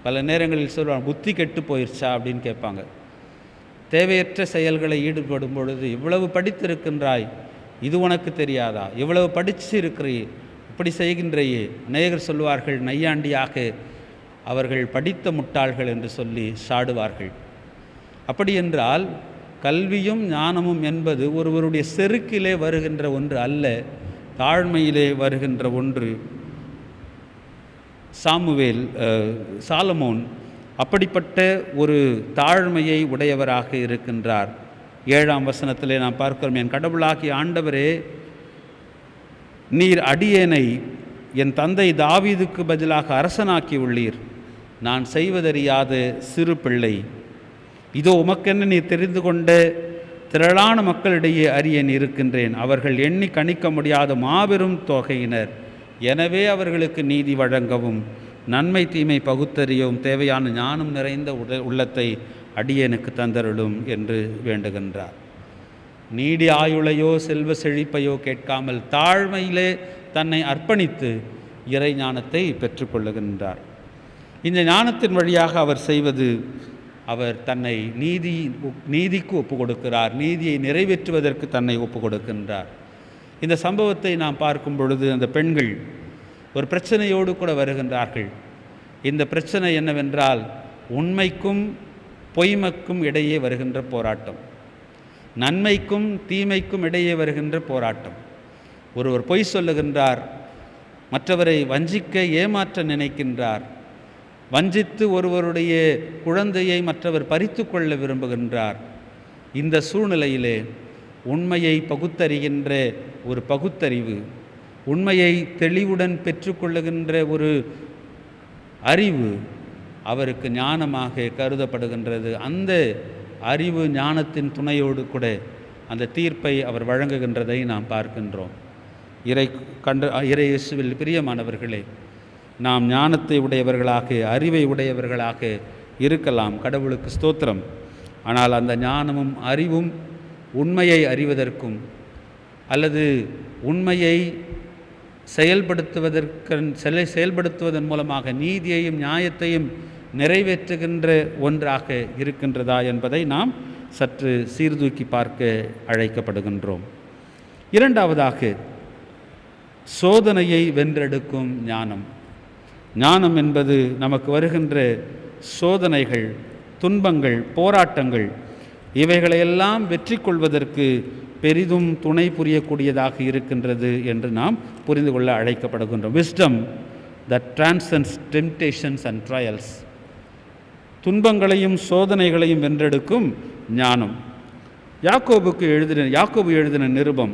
Speaker 5: பல நேரங்களில் சொல்லுவாங்க, புத்தி கெட்டு போயிடுச்சா அப்படின்னு கேட்பாங்க. தேவையற்ற செயல்களை ஈடுபடும் பொழுது, இவ்வளவு படித்திருக்கின்றாய், இது உனக்கு தெரியாதா? இவ்வளவு படித்து இருக்கிறீ, இப்படி செய்கின்றையே. அநேகர் சொல்லுவார்கள், நையாண்டியாக அவர்கள் படித்த முட்டாள்கள் என்று சொல்லி சாடுவார்கள். அப்படி என்றால் கல்வியும் ஞானமும் என்பது ஒருவருடைய செருக்கிலே வருகின்ற ஒன்று அல்ல, தாழ்மையிலே வருகின்ற ஒன்று. சாலமோன் அப்படிப்பட்ட ஒரு தாழ்மையை உடையவராக இருக்கின்றார். 7ஆம் வசனத்திலே நாம் பார்க்கிறோம், என் கடவுளாகிய ஆண்டவரே, நீர் அடியேனை என் தந்தை தாவீதுக்கு பதிலாக அரசனாக்கி உள்ளீர். நான் செய்வதறியாத சிறு பிள்ளை. இதோ உமக்கென்ன நீர் தெரிந்து கொண்ட திரளான மக்களிடையே அரியேன் இருக்கின்றேன். அவர்கள் எண்ணி கணிக்க முடியாத மாபெரும் தொகையினர். எனவே அவர்களுக்கு நீதி வழங்கவும், நன்மை தீமை பகுத்தறியவும் தேவையான ஞானம் நிறைந்த உள்ளத்தை அடியேனுக்கு தந்தருளும் என்று வேண்டுகின்றார். நீடி ஆயுளையோ செல்வ செழிப்பையோ கேட்காமல் தாழ்மையிலே தன்னை அர்ப்பணித்து இறை ஞானத்தை பெற்றுக்கொள்ளுகின்றார். இந்த ஞானத்தின் வழியாக அவர் செய்வது, அவர் தன்னை நீதிக்கு ஒப்பு கொடுக்கிறார். நீதியை நிறைவேற்றுவதற்கு தன்னை ஒப்பு கொடுக்கின்றார். இந்த சம்பவத்தை நாம் பார்க்கும் பொழுது அந்த பெண்கள் ஒரு பிரச்சனையோடு கூட வருகின்றார்கள். இந்த பிரச்சனை என்னவென்றால், உண்மைக்கும் பொய்மைக்கும் இடையே வருகின்ற போராட்டம், நன்மைக்கும் தீமைக்கும் இடையே வருகின்ற போராட்டம். ஒருவர் பொய் சொல்லுகின்றார், மற்றவரை வஞ்சிக்க ஏமாற்ற நினைக்கின்றார். வஞ்சித்து ஒருவருடைய குழந்தையை மற்றவர் பறித்து கொள்ள விரும்புகின்றார். இந்த சூழ்நிலையிலே உண்மையை பகுத்தறிகின்ற ஒரு பகுத்தறிவு, உண்மையை தெளிவுடன் பெற்றுக்கொள்ளுகின்ற ஒரு அறிவு அவருக்கு ஞானமாக கருதப்படுகின்றது. அந்த அறிவு ஞானத்தின் துணையோடு கூட அந்த தீர்ப்பை அவர் வழங்குகின்றதை நாம் பார்க்கின்றோம். இறை இயேசுவில் பிரியமானவர்களே, நாம் ஞானத்தை உடையவர்களாக, அறிவை உடையவர்களாக இருக்கலாம், கடவுளுக்கு ஸ்தோத்திரம். ஆனால் அந்த ஞானமும் அறிவும் உண்மையை அறிவதற்கும் அல்லது உண்மையை செயல்படுத்துவதன் மூலமாக நீதியையும் நியாயத்தையும் நிறைவேற்றுகின்ற ஒன்றாக இருக்கின்றதா என்பதை நாம் சற்று சீர்தூக்கி பார்க்க அழைக்கப்படுகின்றோம். இரண்டாவதாக, சோதனையை வென்றெடுக்கும் ஞானம். ஞானம் என்பது நமக்கு வருகின்ற சோதனைகள், துன்பங்கள், போராட்டங்கள் இவைகளையெல்லாம் வெற்றி கொள்வதற்கு பெரிதும் துணை புரியக்கூடியதாக இருக்கின்றது என்று நாம் புரிந்து கொள்ள அழைக்கப்படுகின்றோம். Wisdom that transcends temptations and trials. துன்பங்களையும் சோதனைகளையும் வென்றெடுக்கும் ஞானம். யாக்கோபு எழுதின நிருபம்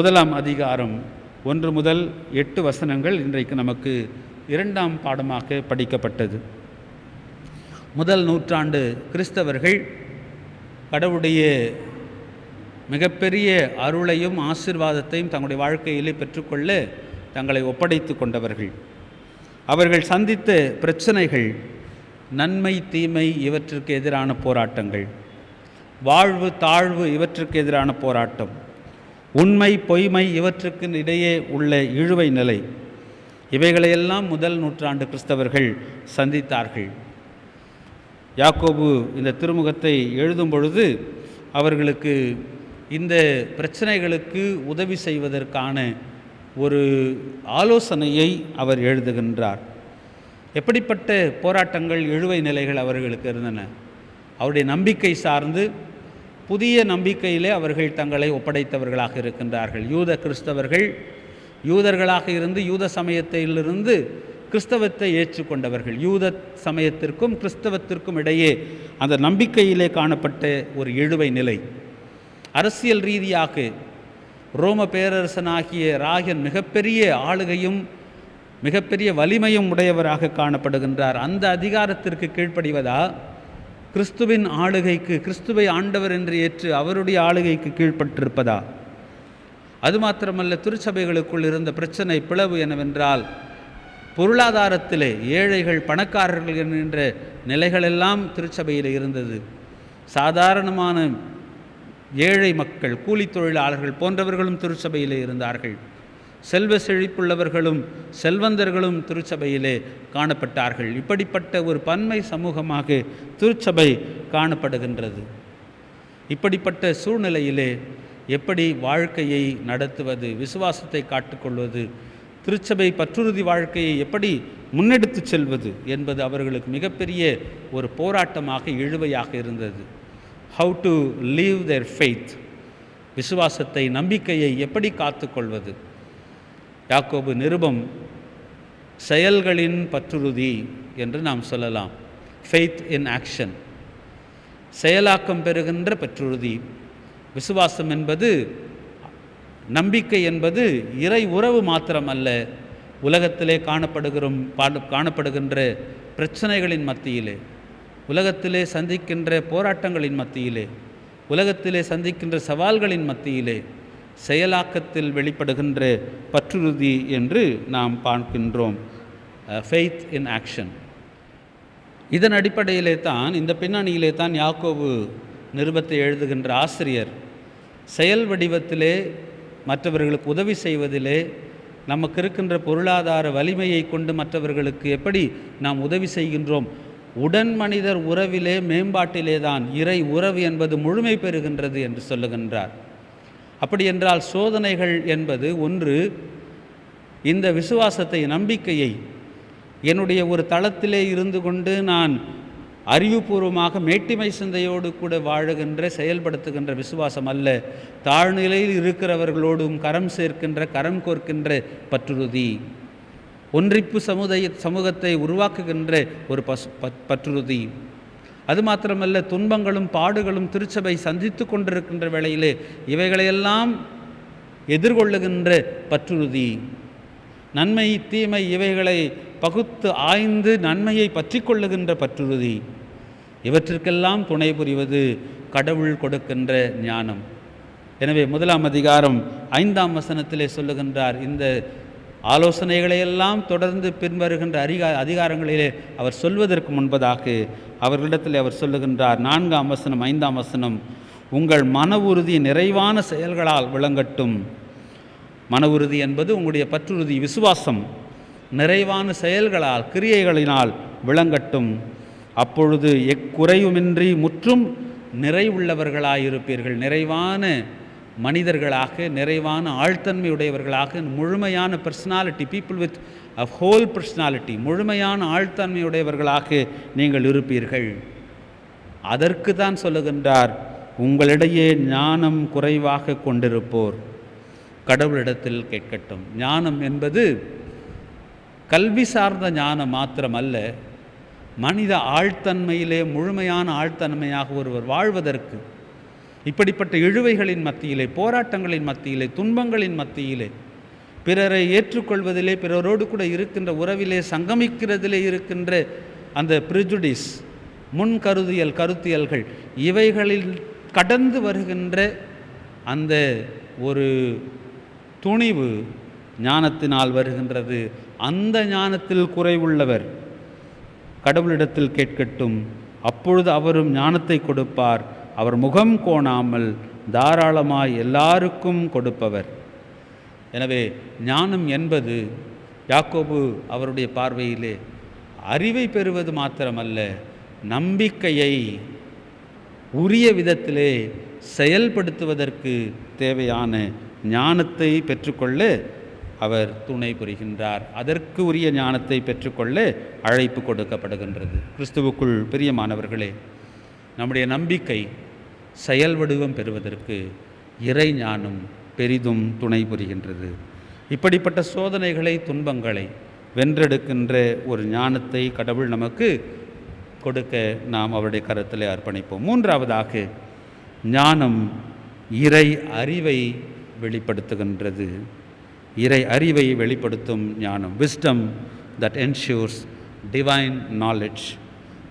Speaker 5: 1 அதிகாரம் 1 முதல் 8 வசனங்கள் இன்றைக்கு நமக்கு 2ஆம் பாடமாக படிக்கப்பட்டது. முதல் நூற்றாண்டு கிறிஸ்தவர்கள் கடவுளுடைய மிகப்பெரிய அருளையும் ஆசீர்வாதத்தையும் தங்களுடைய வாழ்க்கையிலே பெற்றுக்கொள்ள தங்களை ஒப்படைத்து கொண்டவர்கள். அவர்கள் சந்தித்த பிரச்சனைகள் நன்மை தீமை இவற்றிற்கு எதிரான போராட்டங்கள், வாழ்வு தாழ்வு இவற்றுக்கு எதிரான போராட்டம், உண்மை பொய்மை இவற்றுக்கு இடையே உள்ள இழுவை நிலை, இவைகளையெல்லாம் முதல் நூற்றாண்டு கிறிஸ்தவர்கள் சந்தித்தார்கள். யாக்கோபு இந்த திருமுகத்தை எழுதும் பொழுது அவர்களுக்கு இந்த பிரச்சனைகளுக்கு உதவி செய்வதற்கான ஒரு ஆலோசனையை அவர் எழுதுகின்றார். எப்படிப்பட்ட போராட்டங்கள், இழுவை நிலைகள் அவர்களுக்கு இருந்தன? அவருடைய நம்பிக்கை சார்ந்து புதிய நம்பிக்கையிலே அவர்கள் தங்களை ஒப்படைத்தவர்களாக இருக்கின்றார்கள். யூத கிறிஸ்தவர்கள் யூதர்களாக இருந்து யூத சமயத்திலிருந்து கிறிஸ்தவத்தை ஏற்றுக்கொண்டவர்கள். யூத சமயத்திற்கும் கிறிஸ்தவத்திற்கும் இடையே அந்த நம்பிக்கையிலே காணப்பட்ட ஒரு இழுவை நிலை. அரசியல் ரீதியாக ரோம பேரரசனாகிய ராயன் மிகப்பெரிய ஆளுகையும் மிகப்பெரிய வலிமையும் உடையவராக காணப்படுகின்றார். அந்த அதிகாரத்திற்கு கீழ்ப்படிவதா, கிறிஸ்துவின் ஆளுகைக்கு, கிறிஸ்துவை ஆண்டவர் என்று ஏற்று அவருடைய ஆளுகைக்கு கீழ்ப்பட்டிருப்பதா? அது மாத்திரமல்ல, திருச்சபைகளுக்குள் இருந்த பிரச்சனை பிளவு என்னவென்றால், பொருளாதாரத்திலே ஏழைகள் பணக்காரர்கள் என்கின்ற நிலைகளெல்லாம் திருச்சபையில் இருந்தது. சாதாரணமான ஏழை மக்கள், கூலி தொழிலாளர்கள் போன்றவர்களும் திருச்சபையிலே இருந்தார்கள். செல்வ செழிப்புள்ளவர்களும் செல்வந்தர்களும் திருச்சபையிலே காணப்பட்டார்கள். இப்படிப்பட்ட ஒரு பன்மை சமூகமாக திருச்சபை காணப்படுகின்றது. இப்படிப்பட்ட சூழ்நிலையிலே எப்படி வாழ்க்கையை நடத்துவது, விசுவாசத்தை காட்டுக்கொள்வது, திருச்சபை பற்றுறுதி வாழ்க்கையை எப்படி முன்னெடுத்து செல்வது என்பது அவர்களுக்கு மிகப்பெரிய ஒரு போராட்டமாக, இழுவையாக இருந்தது. How to leave there faith, விசுவாசத்தை, நம்பிக்கையை எப்படி காத்துக்கொள்வது? யாக்கோபு நிருபம் செயல்களின் பற்றுறுதி என்று நாம் சொல்லலாம். ஃபெய்த் இன் ஆக்ஷன், செயலாக்கம் பெறுகின்ற பற்றுறுதி. விசுவாசம் என்பது, நம்பிக்கை என்பது இறை உறவு மாத்திரமல்ல. உலகத்திலே காணப்படுகின்ற பிரச்சனைகளின் மத்தியிலே, உலகத்திலே சந்திக்கின்ற போராட்டங்களின் மத்தியிலே, உலகத்திலே சந்திக்கின்ற சவால்களின் மத்தியிலே செயலாக்கத்தில் வெளிப்படுகின்ற பற்றுறுதி என்று நாம் பார்க்கின்றோம். Faith in action. இதன் அடிப்படையிலே தான், இந்த பின்னணியிலே தான் யாக்கோபு நிருபத்தை எழுதுகின்ற ஆசிரியர் செயல் வடிவத்திலே மற்றவர்களுக்கு உதவி செய்வதிலே, நமக்கு இருக்கின்ற பொருளாதார வலிமையை கொண்டு மற்றவர்களுக்கு எப்படி நாம் உதவி செய்கின்றோம், உடன் மனிதர் உறவிலே மேம்பாட்டிலே தான் இறை உறவு என்பது முழுமை பெறுகின்றது என்று சொல்லுகின்றார். அப்படி என்றால் சோதனைகள் என்பது ஒன்று, இந்த விசுவாசத்தை, நம்பிக்கையை என்னுடைய ஒரு தளத்திலே இருந்து கொண்டு நான் அறிவுபூர்வமாக மேட்டிமை சிந்தையோடு கூட வாழுகின்ற, செயல்படுத்துகின்ற விசுவாசம் அல்ல. தாழ்நிலையில் இருக்கிறவர்களோடும் கரம் சேர்க்கின்ற, கரம் கோர்க்கின்ற பற்றுறுதி, ஒன்றிப்பு சமூகத்தை உருவாக்குகின்ற ஒரு பற்றுறுதி. அது மாத்திரமல்ல, துன்பங்களும் பாடுகளும் திருச்சபை சந்தித்து கொண்டிருக்கின்ற வேளையிலே இவைகளையெல்லாம் எதிர்கொள்ளுகின்ற பற்றுறுதி. நன்மை தீமை இவைகளை பகுத்து ஆய்ந்து நன்மையை பற்றி கொள்ளுகின்ற பற்றுறுதி. இவற்றிற்கெல்லாம் துணை புரிவது கடவுள் கொடுக்கின்ற ஞானம். எனவே 1 அதிகாரம் 5ஆம் வசனத்திலே சொல்லுகின்றார், இந்த ஆலோசனைகளையெல்லாம் தொடர்ந்து பின்வருகின்ற அதிகாரங்களிலே அவர் சொல்வதற்கு முன்பதாக அவர்களிடத்தில் அவர் சொல்லுகின்றார். 4ஆம் வசனம் 5ஆம் வசனம், உங்கள் மன உறுதி நிறைவான செயல்களால் விளங்கட்டும். மன உறுதி என்பது உங்களுடைய பற்றுறுதி, விசுவாசம் நிறைவான செயல்களால், கிரியைகளினால் விளங்கட்டும். அப்பொழுது எக்குறையுமின்றி முற்றும் நிறைவுள்ளவர்களாயிருப்பீர்கள். நிறைவான மனிதர்களாக, நிறைவான ஆழ்த்தன்மையுடையவர்களாக, முழுமையான personality, people with a whole personality, முழுமையான ஆழ்த்தன்மையுடையவர்களாக நீங்கள் இருப்பீர்கள். அதற்கு தான் சொல்லுகின்றார், உங்களிடையே ஞானம் குறைவாக கொண்டிருப்போர் கடவுளிடத்தில் கேட்கட்டும். ஞானம் என்பது கல்வி சார்ந்த ஞானம் மாத்திரமல்ல, மனித ஆழ்த்தன்மையிலே முழுமையான ஆழ்த்தன்மையாக ஒருவர் வாழ்வதற்கு, இப்படிப்பட்ட இழுவைகளின் மத்தியிலே, போராட்டங்களின் மத்தியிலே, துன்பங்களின் மத்தியிலே, பிறரை ஏற்றுக்கொள்வதிலே, பிறரோடு கூட இருக்கின்ற உறவிலே, சங்கமிக்கிறதிலே இருக்கின்ற அந்த ப்ரிஜுடிஸ், முன்கருதியல், கருத்தியல்கள், இவைகளில் கடந்து வருகின்ற அந்த ஒரு துணிவு ஞானத்தினால் வருகின்றது. அந்த ஞானத்தில் குறைவுள்ளவர் கடவுளிடத்தில் கேட்கட்டும், அப்பொழுது அவரும் ஞானத்தை கொடுப்பார். அவர் முகம் கோணாமல் தாராளமாய் எல்லாருக்கும் கொடுப்பவர். எனவே ஞானம் என்பது யாக்கோபு அவருடைய பார்வையிலே அறிவை பெறுவது மாத்திரமல்ல, நம்பிக்கையை உரிய விதத்திலே செயல்படுத்துவதற்கு தேவையான ஞானத்தை பெற்றுக்கொள்ள அவர் துணை புரிகின்றார். அதற்கு உரிய ஞானத்தை பெற்றுக்கொள்ள அழைப்பு கொடுக்கப்படுகின்றது. கிறிஸ்துவுக்குள் பிரியமானவர்களே, நம்முடைய நம்பிக்கை செயல் வடிவம் பெறுவதற்கு இறை ஞானம் பெரிதும் துணை புரிகின்றது. இப்படிப்பட்ட சோதனைகளை, துன்பங்களை வென்றெடுக்கின்ற ஒரு ஞானத்தை கடவுள் நமக்கு கொடுக்க நாம் அவருடைய கரத்திலே அர்ப்பணிப்போம். மூன்றாவதாக, ஞானம் இறை அறிவை வெளிப்படுத்துகின்றது. இறை அறிவை வெளிப்படுத்தும் ஞானம், wisdom that ensures divine knowledge.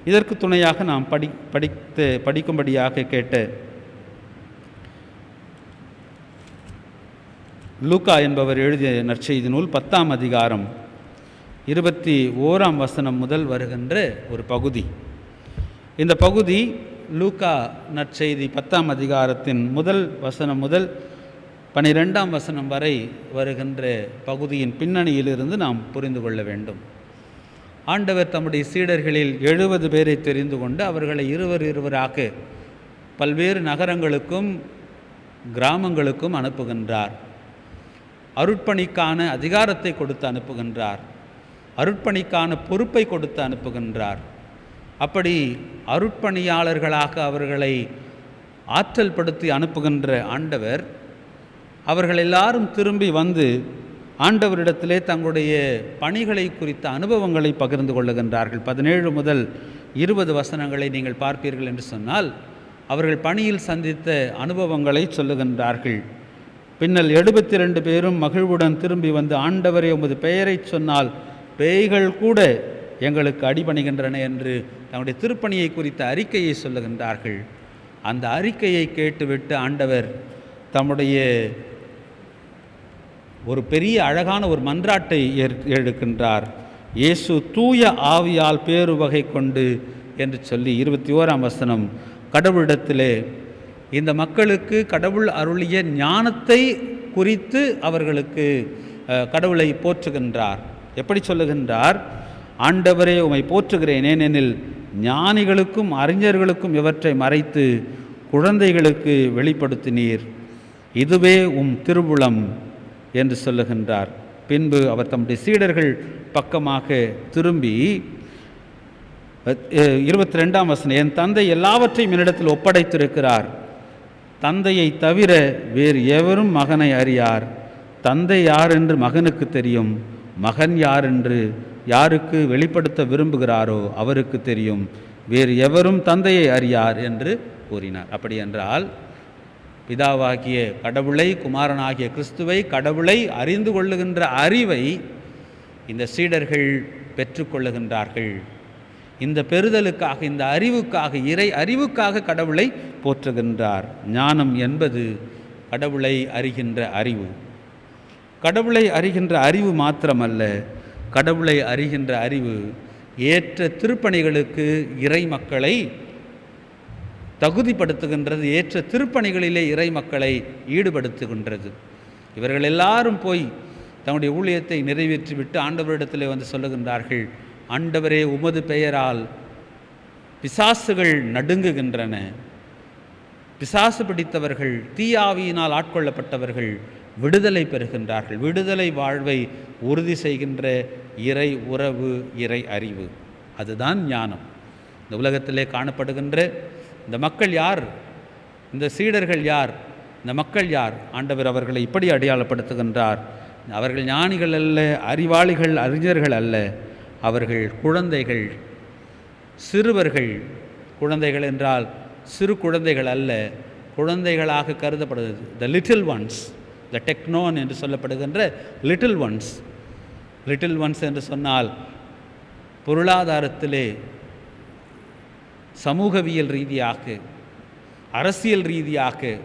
Speaker 5: இதற்கு துணையாக நாம் படிக்கும்படியாக கேட்ட லூக்கா என்பவர் எழுதிய நற்செய்தி நூல் 10ஆம் அதிகாரம் 21ஆம் வசனம் முதல் வருகின்ற ஒரு பகுதி. இந்த பகுதி லூக்கா நற்செய்தி 10ஆம் அதிகாரத்தின் முதல் வசனம் முதல் 12ஆம் வசனம் வரை வருகின்ற பகுதியின் பின்னணியிலிருந்து நாம் புரிந்து கொள்ள வேண்டும். ஆண்டவர் தம்முடைய சீடர்களில் 70 பேரை தெரிந்து கொண்டு அவர்களை இருவராக பல்வேறு நகரங்களுக்கும் கிராமங்களுக்கும் அனுப்புகின்றார். அருட்பணிக்கான அதிகாரத்தை கொடுத்து அனுப்புகின்றார். அருட்பணிக்கான பொறுப்பை கொடுத்து அனுப்புகின்றார். அப்படி அருட்பணியாளர்களாக அவர்களை ஆற்றல் படுத்தி அனுப்புகின்ற ஆண்டவர், அவர்கள் எல்லாரும் திரும்பி வந்து ஆண்டவரிடத்திலே தங்களுடைய பணிகளை குறித்த அனுபவங்களை பகிர்ந்து கொள்ளுகின்றார்கள். 17 முதல் 20 வசனங்களை நீங்கள் பார்ப்பீர்கள் என்று சொன்னால், அவர்கள் பணியில் சந்தித்த அனுபவங்களை சொல்லுகின்றார்கள். பின்னல் 72 பேரும் மகிழ்வுடன் திரும்பி வந்து, ஆண்டவரே, உமது பெயரை சொன்னால் பேய்கள் கூட எங்களுக்கு அடிபணிகின்றன என்று தங்களுடைய திருப்பணியை குறித்த அறிக்கையை சொல்லுகின்றார்கள். அந்த அறிக்கையை கேட்டுவிட்டு ஆண்டவர் தம்முடைய ஒரு பெரிய அழகான ஒரு மன்றாட்டை எடுக்கின்றார். இயேசு தூய ஆவியால் பேருவகை கொண்டு என்று சொல்லி 21ஆம் வசனம் கடவுளிடத்திலே இந்த மக்களுக்கு கடவுள் அருளிய ஞானத்தை குறித்து அவர்களுக்கு கடவுளை போற்றுகின்றார். எப்படி சொல்லுகின்றார்? ஆண்டவரே, உம்மை போற்றுகிறேன், ஏனெனில் ஞானிகளுக்கும் அறிஞர்களுக்கும் இவற்றை மறைத்து குழந்தைகளுக்கு வெளிப்படுத்தினீர். இதுவே உம் திருவுளம் என்று சொல்லுகின்றார். பின்பு அவர் தம்முடைய சீடர்கள் பக்கமாக திரும்பி 22ஆம் வசனம், என் தந்தை எல்லாவற்றையும் என்னிடத்தில் ஒப்படைத்திருக்கிறார். தந்தையை தவிர வேறு எவரும் மகனை அறியார். தந்தை யார் என்று மகனுக்கு தெரியும். மகன் யார் என்று யாருக்கு வெளிப்படுத்த விரும்புகிறாரோ அவருக்கு தெரியும். வேறு எவரும் தந்தையை அறியார் என்று கூறினார். அப்படி என்றால் பிதாவாகிய கடவுளை, குமாரனாகிய கிறிஸ்துவை, கடவுளை அறிந்து கொள்ளுகின்ற அறிவை இந்த சீடர்கள் பெற்றுக்கொள்ளுகின்றார்கள். இந்த பெறுதலுக்காக, இந்த அறிவுக்காக, இறை அறிவுக்காக கடவுளை போற்றுகின்றார். ஞானம் என்பது கடவுளை அறிகின்ற அறிவு. கடவுளை அறிகின்ற அறிவு மாத்திரமல்ல, கடவுளை அறிகின்ற அறிவு ஏற்ற திருப்பணிகளுக்கு இறை மக்களை தகுதிப்படுத்துகின்றது, ஏற்ற திருப்பணிகளிலே இறை மக்களை ஈடுபடுத்துகின்றது. இவர்கள் எல்லாரும் போய் தன்னுடைய ஊழியத்தை நிறைவேற்றிவிட்டு ஆண்டவரிடத்திலே வந்து சொல்லுகின்றார்கள், ஆண்டவரே, உமது பெயரால் பிசாசுகள் நடுங்குகின்றன, பிசாசு பிடித்தவர்கள், தீயாவியினால் ஆட்கொள்ளப்பட்டவர்கள் விடுதலை பெறுகின்றார்கள். விடுதலை வாழ்வை உறுதி செய்கின்ற இறை உறவு, இறை அறிவு, அதுதான் ஞானம். இந்த உலகத்திலே காணப்படுகின்ற இந்த மக்கள் யார்? இந்த சீடர்கள் யார்? இந்த மக்கள் யார்? ஆண்டவர் அவர்களை இப்படி அடையாளப்படுத்துகின்றார். அவர்கள் ஞானிகள் அல்ல, அறிவாளிகள், அறிஞர்கள் அல்ல, அவர்கள் குழந்தைகள், சிறுவர்கள். குழந்தைகள் என்றால் சிறு குழந்தைகள் அல்ல, குழந்தைகளாக கருதப்படுகிறது. த லிட்டில் ஒன்ஸ், த டெக்னோன் என்று சொல்லப்படுகின்ற லிட்டில் ஒன்ஸ். லிட்டில் ஒன்ஸ் என்று சொன்னால் பொருளாதாரத்திலே, சமூகவியல் ரீதியாக, அரசியல் ரீதியாக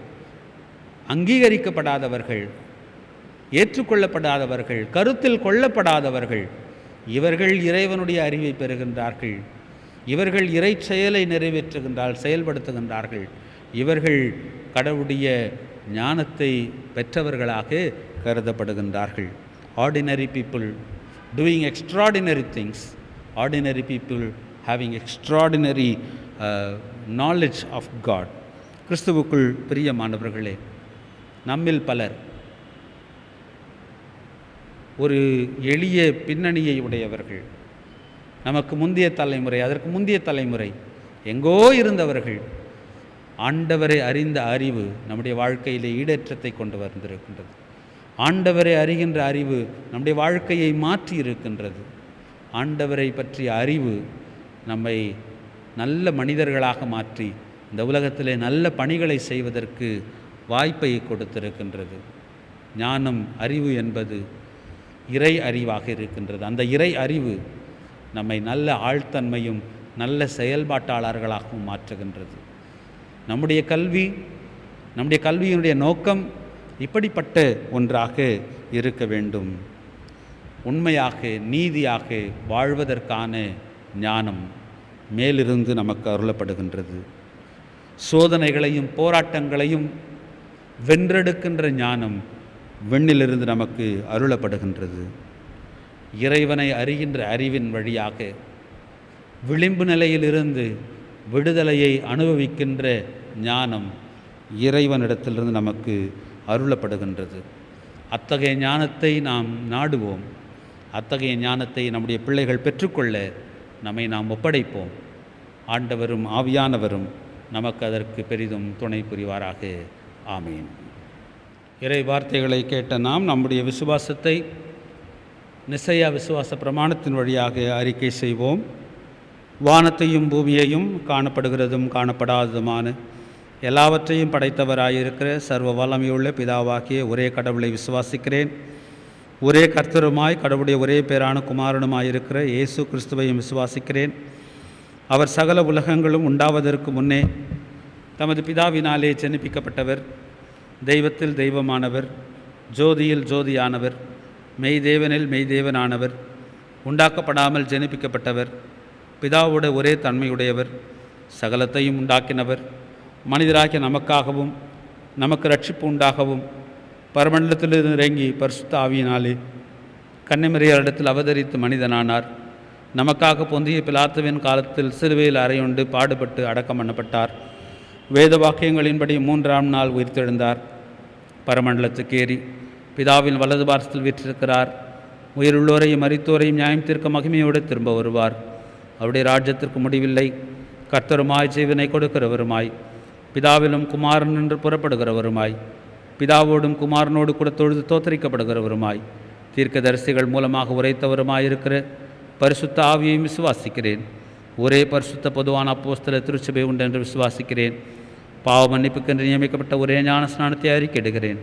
Speaker 5: அங்கீகரிக்கப்படாதவர்கள், ஏற்றுக்கொள்ளப்படாதவர்கள், கருத்தில் கொள்ளப்படாதவர்கள். இவர்கள் இறைவனுடைய அறிவை பெறுகின்றார்கள். இவர்கள் இறை செயலை நிறைவேற்றுகின்றார்கள், செயல்படுத்துகின்றார்கள். இவர்கள் கடவுளுடைய ஞானத்தை பெற்றவர்களாக கருதப்படுகின்றார்கள். Ordinary people doing extraordinary things, ordinary people having extraordinary knowledge of God. கிறிஸ்துவுக்குள் பிரியமானவர்களே, நம்மில் பலர் ஒரு எளிய பின்னணியை உடையவர்கள். நமக்கு முந்தைய தலைமுறை, அதற்கு முந்தைய தலைமுறை, எங்கோ இருந்தவர்கள். ஆண்டவரை அறிந்த அறிவு நம்முடைய வாழ்க்கையிலே ஈடேற்றத்தை கொண்டு வந்திருக்கின்றது. ஆண்டவரை அறிகின்ற அறிவு நம்முடைய வாழ்க்கையை மாற்றி இருக்கின்றது. ஆண்டவரை பற்றிய அறிவு நம்மை நல்ல மனிதர்களாக மாற்றி இந்த உலகத்திலே நல்ல பணிகளை செய்வதற்கு வாய்ப்பை கொடுத்திருக்கின்றது. ஞானம், அறிவு என்பது இறை அறிவாக இருக்கின்றது. அந்த இறை அறிவு நம்மை நல்ல ஆழ்த்தன்மையும் நல்ல செயல்பாட்டாளர்களாகவும் மாற்றுகின்றது. நம்முடைய கல்வியினுடைய நோக்கம் இப்படிப்பட்ட ஒன்றாக இருக்க வேண்டும். உண்மையாக, நீதியாக வாழ்வதற்கான ஞானம் மேலிருந்து நமக்கு அருளப்படுகின்றது. சோதனைகளையும் போராட்டங்களையும் வென்றெடுக்கின்ற ஞானம் விண்ணிலிருந்து நமக்கு அருளப்படுகின்றது. இறைவனை அறிகின்ற அறிவின் வழியாக விளிம்பு நிலையிலிருந்து விடுதலையை அனுபவிக்கின்ற ஞானம் இறைவனிடத்திலிருந்து நமக்கு அருளப்படுகின்றது. அத்தகைய ஞானத்தை நாம் நாடுவோம். அத்தகைய ஞானத்தை நம்முடைய பிள்ளைகள் பெற்றுக்கொள்ள நம்மை நாம் ஒப்படைப்போம். ஆண்டவரும் ஆவியானவரும் நமக்கு அதற்கு பெரிதும் துணை புரிவாராக. ஆமீன். இறை வார்த்தைகளை கேட்ட நாம் நம்முடைய விசுவாசத்தை நிசையா விசுவாச பிரமாணத்தின் வழியாக அறிக்கை செய்வோம். வானத்தையும் பூமியையும் காணப்படுகிறதும் காணப்படாததுமான எல்லாவற்றையும் படைத்தவராயிருக்கிற சர்வ வல்லமையுள்ள பிதாவாகிய ஒரே கடவுளை விசுவாசிக்கிறேன். ஒரே கர்த்தருமாய் கடவுளுடைய ஒரே பேரான குமாரனுமாயிருக்கிற இயேசு கிறிஸ்துவையும் விசுவாசிக்கிறேன். அவர் சகல உலகங்களும் உண்டாவதற்கு முன்னே தமது பிதாவினாலே ஜெனிப்பிக்கப்பட்டவர், தெய்வத்தில் தெய்வமானவர், ஜோதியில் ஜோதியானவர், மெய்தேவனில் மெய்தேவனானவர், உண்டாக்கப்படாமல் ஜெனிப்பிக்கப்பட்டவர், பிதாவோட ஒரே தன்மையுடையவர், சகலத்தையும் உண்டாக்கினவர், மனிதராகிய நமக்காகவும் நமக்கு ரட்சிப்பு உண்டாகவும் பரமண்டலத்திலிருந்து இறங்கி பரிசுத்த ஆவியினாலே கன்னிமரியாரிடத்தில் அவதரித்து மனிதனானார். நமக்காக பொந்திய பிலாத்துவின் காலத்தில் சிலுவையில் அறையுண்டு பாடுபட்டு அடக்கம் பண்ணப்பட்டார். வேத வாக்கியங்களின்படி 3ஆம் நாள் உயிர்த்தெழுந்தார். பரமண்டலத்துக்கு ஏறி பிதாவின் வலது பாரசத்தில் வீற்றிருக்கிறார். உயிருள்ளோரையும் மரித்தோரையும் நியாயம் தீர்க்க மகிமையோடு திரும்ப வருவார். அவருடைய ராஜ்யத்திற்கு முடிவில்லை. கர்த்தருமாய் ஜீவனை கொடுக்கிறவருமாய் பிதாவிலும் குமாரன் என்று புறப்படுகிறவருமாய் பிதாவோடும் குமாரனோடு கூட தொழுது தோத்தரிக்கப்படுகிறவருமாய் தீர்க்கதரிசிகள் மூலமாக உரைத்தவருமாயிருக்கிற பரிசுத்த ஆவியையும் விசுவாசிக்கிறேன். ஒரே பரிசுத்த பொதுவான அப்போஸ்தல திருச்சபை உண்டு என்று விசுவாசிக்கிறேன். பாவ மன்னிப்புக்கென்று நியமிக்கப்பட்ட ஒரே ஞான ஸ்நானத்தை அறிக்கையிடுகிறேன்.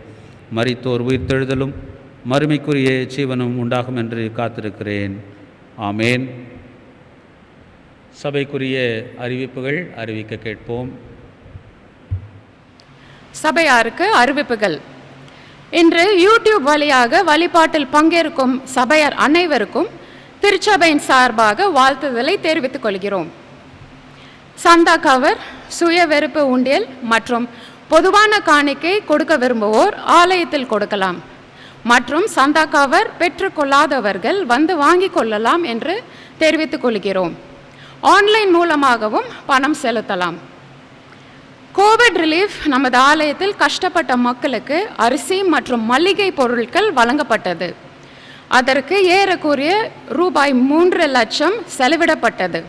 Speaker 5: மரித்தோர் உயிர்த்தெழுதலும் மறுமைக்குரிய ஜீவனும் உண்டாகும் என்று காத்திருக்கிறேன். ஆமேன். சபைக்குரிய அறிவிப்புகள் அறிவிக்க கேட்போம்.
Speaker 6: சபையாருக்கு அறிவிப்புகள். இன்று யூடியூப் வழியாக வழிபாட்டில் பங்கேற்கும் சபையார் அனைவருக்கும் திருச்சபையின் சார்பாக வாழ்த்துதலை தெரிவித்துக் கொள்கிறோம். சந்தா கவர் சுய வெறுப்பு உண்டியல் மற்றும் பொதுவான காணிக்கை கொடுக்க விரும்புவோர் ஆலயத்தில் கொடுக்கலாம் மற்றும் சந்தா கவர் பெற்றுக்கொள்ளாதவர்கள் வந்து வாங்கிக் கொள்ளலாம் என்று தெரிவித்துக் கொள்கிறோம். ஆன்லைன் மூலமாகவும் பணம் செலுத்தலாம். கோவிட் ரிலீஃப் நமது ஆலயத்தில் கஷ்டப்பட்ட மக்களுக்கு அரிசி மற்றும் மளிகை பொருட்கள் வழங்கப்பட்டது. அதற்கு ஏறக்குறைய ரூபாய் 3 லட்சம் செலவிடப்பட்டது.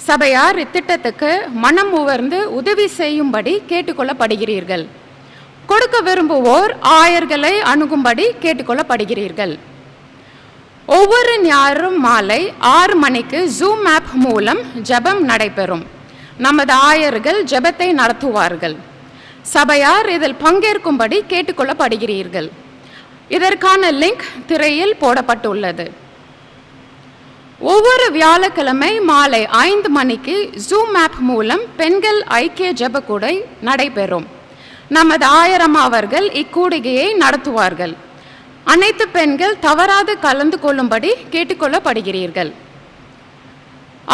Speaker 6: சபையார் இத்திட்டத்துக்கு மனம் உவர்ந்து உதவி செய்யும்படி கேட்டுக்கொள்ளப்படுகிறீர்கள். கொடுக்க விரும்புவோர் ஆயர்களை அணுகும்படி கேட்டுக்கொள்ளப்படுகிறீர்கள். ஒவ்வொரு ஞாயிறும் மாலை 6 மணிக்கு ஜூம் ஆப் மூலம் ஜெபம் நடைபெறும். நமது ஆயர்கள் ஜெபத்தை நடத்துவார்கள். சபையார் இதில் பங்கேற்கும்படி கேட்டுக்கொள்ளப்படுகிறீர்கள். இதற்கான லிங்க் திரையில் போடப்பட்டுள்ளது. ஒவ்வொரு வியாழக்கிழமை மாலை 5 மணிக்கு ஜூம் ஆப் மூலம் பெண்கள் ஐக்கிய ஜெபக்கூடை நடைபெறும். நமது ஆயரமாவர்கள் இக்கூடுகையை நடத்துவார்கள். அனைத்து பெண்கள் தவறாது கலந்து கொள்ளும்படி கேட்டுக்கொள்ளப்படுகிறீர்கள்.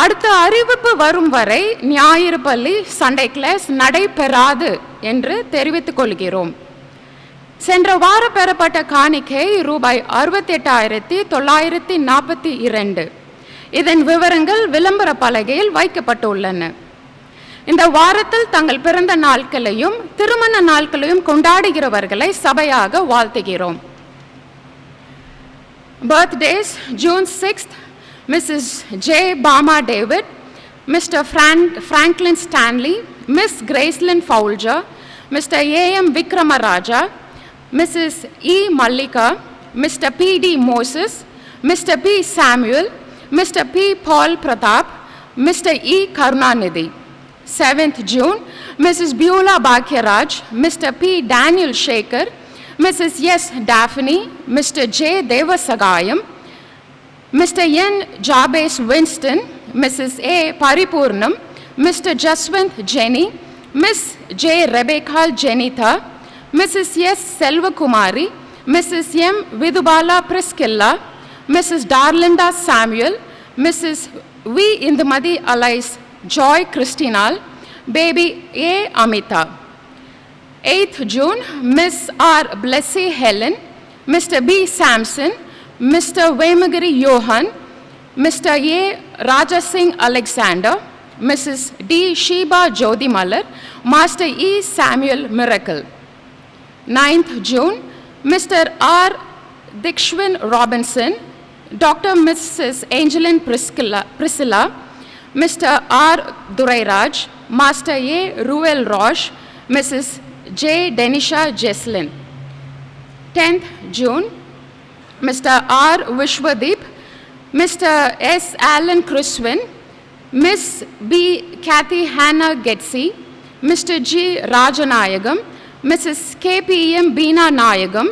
Speaker 6: அடுத்த அறிவிப்பு வரும் வரை ஞாயிறு பள்ளி சண்டே கிளாஸ் நடைபெறாது என்று தெரிவித்துக் கொள்கிறோம். சென்ற வாரம் பெறப்பட்ட காணிக்கை ரூபாய் 68,942. இதன் விவரங்கள் விளம்பர பலகையில் வைக்கப்பட்டுள்ளன. இந்த வாரத்தில் தங்கள் பிறந்த நாட்களையும் திருமண நாட்களையும் கொண்டாடுகிறவர்களை சபையாக வாழ்த்துகிறோம். Birthdays: June 6th, Mrs. J. Bama David, Mr. Franklin Stanley, Miss Gracelyn Fowler, Mr. A.M. Vikramaraja, Mrs. E. Mallika, Mr. P.D. Moses, Mr. P. Samuel, Mr. P. Paul Pratap, Mr. E. Karunanidhi. 7th June, Mrs. Beulah Bhakyaraj, Mr. P. Daniel Shaker, Mrs. S. Daphne, Mr. J. Devasagayam, Mr. N. Jabez Winston, Mrs. A. Paripurnam, Mr. Jaswant Jenny, Miss J. Rebecca Jenitha, Mrs. S. Selvakumari, Mrs. M. Vidubala Priscilla, Mrs. Darlinda Samuel, Mrs. V. Indumadi Alice Joy Christinal, baby A. Amita. 8th June, Miss R. Blessy Helen, Mr. B. Samson, Mr. Vemagiri Johan, Mr. A. Rajasingh Alexander, Mrs. D. Sheba Jodi Malar, Master E. Samuel Miracle. 9th June, Mr. R. Dikshwin Robinson, Dr. Mrs. Angeline Priscilla, Mr. R. Durairaj, Master A. Ruel Roche, Mrs. J. Denisha Jesslyn. 10th June, Mr. R. Vishwadeep, Mr. S. Alan Criswin, Miss B. Kathy Hannah Getsi, Mr. G. Rajanayagam, Mrs. KPM Beena Nayagam,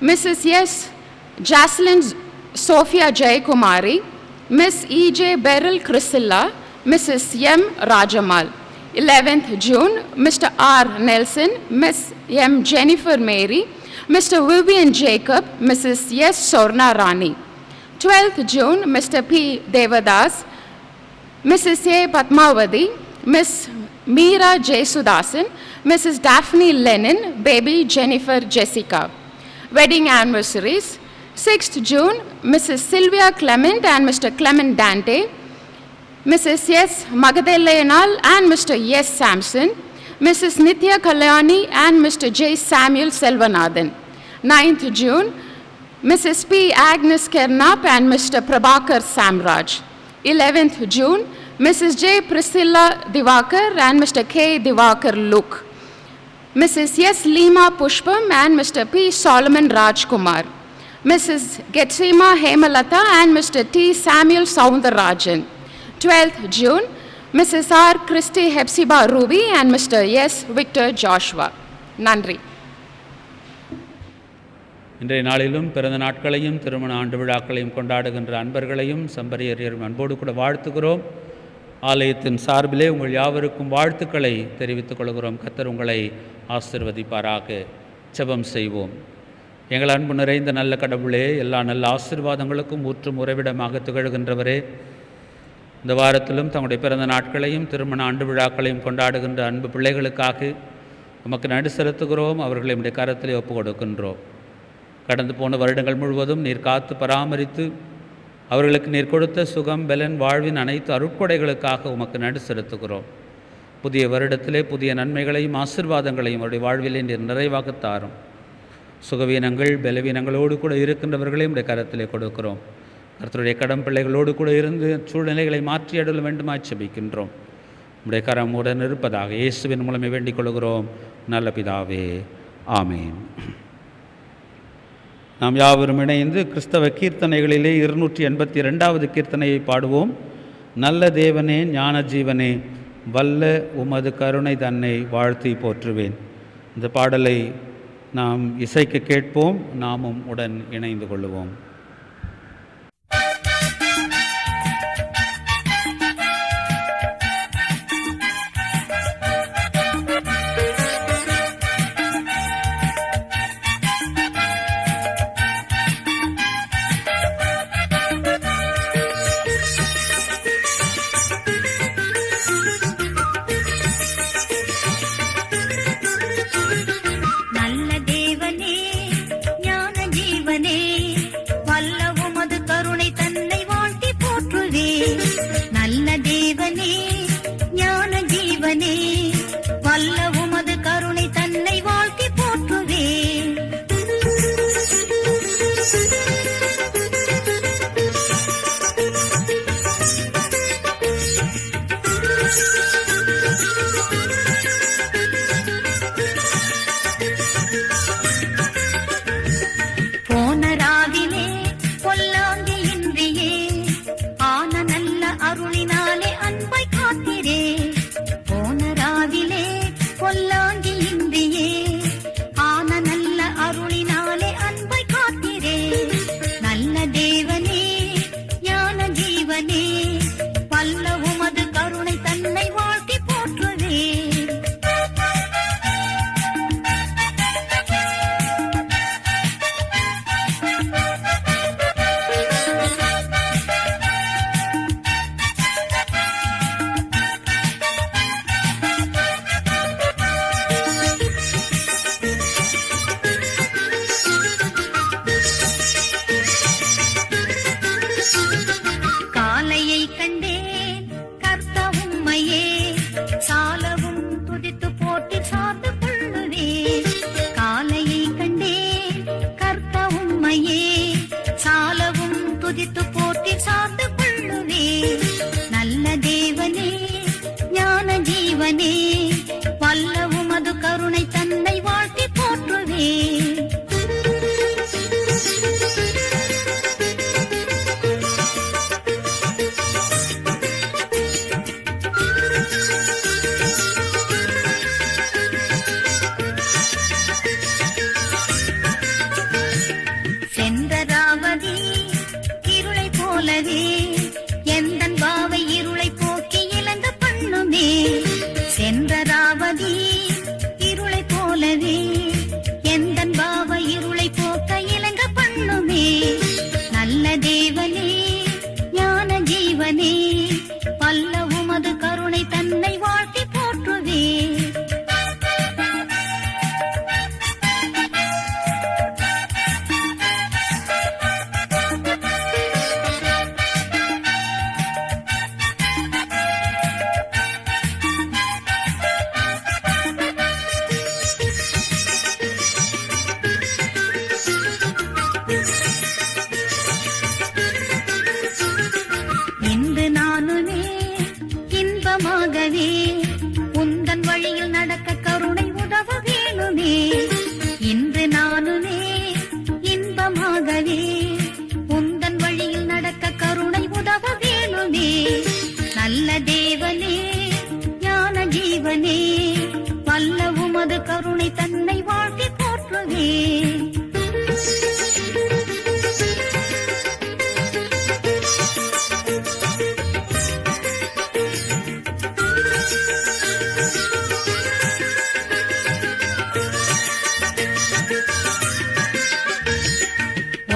Speaker 6: Mrs. S. Jaslyn Sophia Jayakumari, Miss E.J. Beryl Crisilla, Mrs. M. Rajamal. 11th June, Mr. R. Nelson, Miss M. Jennifer Mary, Mr. Vivian Jacob, Mrs. S. Sorna Rani. 12th June, Mr. P. Devadas, Mrs. A. Padmavati, Miss Meera J. Sudasan, Mrs. Daphne Lennon, baby Jennifer Jessica. Wedding anniversaries: 6th June, Mrs. Sylvia Clement and Mr. Clement Dante, Mrs. S. Magdalenaal and Mr. S. Sampson, Mrs. Nithya Kalyani and Mr. J. Samuel Selvanathan. 9th June, Mrs. P. Agnes Kernap and Mr. Prabhakar Samraj. 11th June, Mrs. J. Priscilla Divakar and Mr. K. Divakar Luke. Mrs. S. Lima Pushpam and Mr. P. Solomon Rajkumar. Mrs. Getsima Hemalata and Mr. T. Samuel Soundarajan. 12th June, Mrs. R. Christy Hepzibah Ruby and Mr. S. Victor Joshua. நன்றி.
Speaker 5: இன்றைய நாளிலும் பிறந்த நாட்களையும் திருமண ஆண்டு விழாக்களையும் கொண்டாடுகின்ற அன்பர்களையும் சம்பரியரையும் அன்போடு கூட வாழ்த்துகிறோம். ஆலயத்தின் சார்பிலே உங்கள் யாவருக்கும் வாழ்த்துக்களை தெரிவித்துக் கொள்கிறோம். கர்த்தர் உங்களை ஆசீர்வதிப்பாராக. ஜெபம் செய்வோம். எங்கள் அன்பு நிறைந்த நல்ல கடவுளே, எல்லா நல்ல ஆசீர்வாதங்களுக்கும் ஊற்றும் உறைவிடமாக திகழ்கின்றவரே, இந்த வாரத்திலும் தங்களுடைய பிறந்த நாட்களையும் திருமண ஆண்டு விழாக்களையும் கொண்டாடுகின்ற அன்பு பிள்ளைகளுக்காக உமக்கு நன்றி செலுத்துகிறோம். அவர்களை நம்முடைய கரத்திலே ஒப்பு கொடுக்கின்றோம். கடந்து போன வருடங்கள் முழுவதும் நீர் காத்து பராமரித்து அவர்களுக்கு நீர் கொடுத்த சுகம் பலன் வாழ்வின் அனைத்து அருட்கொடைகளுக்காக உமக்கு நன்றி செலுத்துகிறோம். புதிய வருடத்திலே புதிய நன்மைகளையும் ஆசீர்வாதங்களையும் அவருடைய வாழ்விலே நீர் நிறைவாக தாரும். சுகவீனங்கள் பலவீனங்களோடு கூட இருக்கின்றவர்களையும் உடைய கரத்திலே கொடுக்கிறோம். கர்த்தருடைய கடம் பிள்ளைகளோடு கூட இருந்து சூழ்நிலைகளை மாற்றி அருள வேண்டுமாய் செபிக்கின்றோம். உடைய கரம் உடன் இருப்பதாக இயேசுவின் மூலமே வேண்டிக் கொள்கிறோம் நல்ல பிதாவே, ஆமேன். நாம் யாவரும் இணைந்து கிறிஸ்தவ கீர்த்தனைகளிலே 282வது கீர்த்தனையை பாடுவோம். நல்ல தேவனே ஞான ஜீவனே வல்ல உமது கருணை தன்னை வாழ்த்தி போற்றுவேன். இந்த பாடலை நாம் இசைக்க கேட்போம். நாமும் உடன் இணைந்து கொள்ளுவோம்.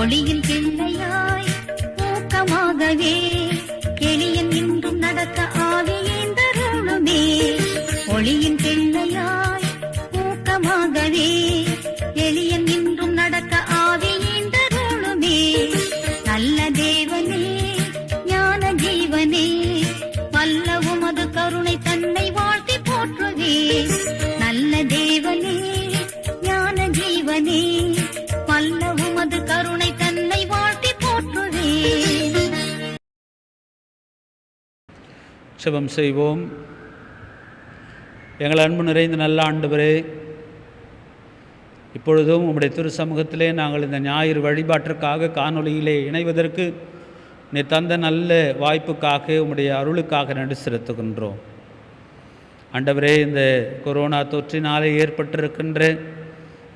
Speaker 7: ஒளியில் பிள்ளையாய் ஊக்கமாகவே எளியன் இன்றும் தேவனே ஞான ஜீவனே வல்ல உமது கருணை தன்னை வாழ்த்தி போற்றுவே. நல்ல தேவனே ஞான ஜீவனே வல்ல உமது கருணை தன்னை வாழ்த்தி போற்றுவே.
Speaker 5: ஜெபம் செய்வோம். எங்கள் அன்பு நிறைந்த நல்ல ஆண்டவரே, இப்பொழுதும் உம்முடைய திரு சமூகத்திலே நாங்கள் இந்த ஞாயிறு வழிபாட்டிற்காக காணொளியிலே இணைவதற்கு நீ தந்த நல்ல வாய்ப்புக்காக உம்முடைய அருளுக்காக நன்றி செலுத்துகின்றோம். ஆண்டவரே, இந்த கொரோனா தொற்றினாலே ஏற்பட்டிருக்கின்ற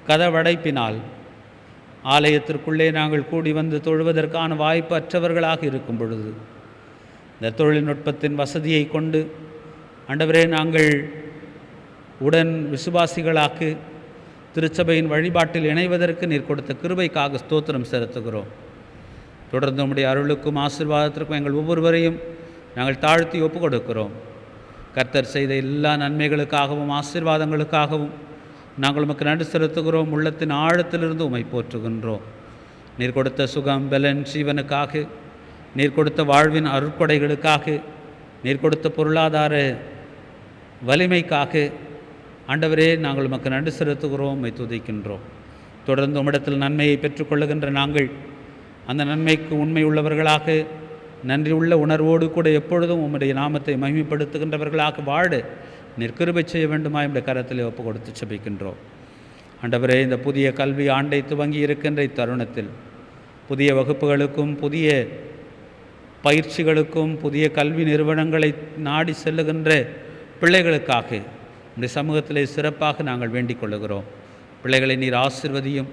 Speaker 5: கதவடைப்பினால் ஆலயத்திற்குள்ளே நாங்கள் கூடி வந்து தொழுவதற்கான வாய்ப்பு அற்றவர்களாக இருக்கும் பொழுது இந்த தொழில்நுட்பத்தின் வசதியை கொண்டு ஆண்டவரே நாங்கள் உடன் விசுவாசிகளாக திருச்சபையின் வழிபாட்டில் இணைவதற்கு நீர் கொடுத்த கிருபைக்காக ஸ்தோத்திரம் செலுத்துகிறோம். தொடர்ந்து உம்முடைய அருளுக்கும் ஆசீர்வாதத்திற்கும் எங்கள் ஒவ்வொருவரையும் நாங்கள் தாழ்த்தி ஒப்பு கொடுக்கிறோம். கர்த்தர் செய்த எல்லா நன்மைகளுக்காகவும் ஆசீர்வாதங்களுக்காகவும் நாங்கள் உமக்கு நன்றி செலுத்துகிறோம். உள்ளத்தின் ஆழத்திலிருந்து உம்மை போற்றுகின்றோம். நீர் கொடுத்த சுகம், பலன், ஜீவனுக்காக, நீர் கொடுத்த வாழ்வின் அருட்கொடைகளுக்காக, நீர் கொடுத்த பொருளாதார வலிமைக்காக ஆண்டவரே நாங்கள் உமக்கு நன்றி செலுத்துகிறோம், உம்மை துதிக்கின்றோம். தொடர்ந்து உம்மிடத்தில் நன்மையை பெற்றுக்கொள்ளுகின்ற நாங்கள் அந்த நன்மைக்கு உண்மை உள்ளவர்களாக, நன்றி உள்ள உணர்வோடு கூட எப்பொழுதும் உம்முடைய நாமத்தை மகிமைப்படுத்துகின்றவர்களாக வாழ நீர் கிருபை செய்ய வேண்டுமா என்ற கரத்திலே ஒப்பு கொடுத்து செபிக்கின்றோம். ஆண்டவரே, இந்த புதிய கல்வி ஆண்டை துவங்கி இருக்கின்ற இத்தருணத்தில் புதிய வகுப்புகளுக்கும் புதிய பயிற்சிகளுக்கும் புதிய கல்வி நிறுவனங்களை நாடி செல்லுகின்ற பிள்ளைகளுக்காக இந்த சமூகத்திலே சிறப்பாக நாங்கள் வேண்டிக் கொள்ளுகிறோம். பிள்ளைகளை நீர் ஆசிர்வதியும்.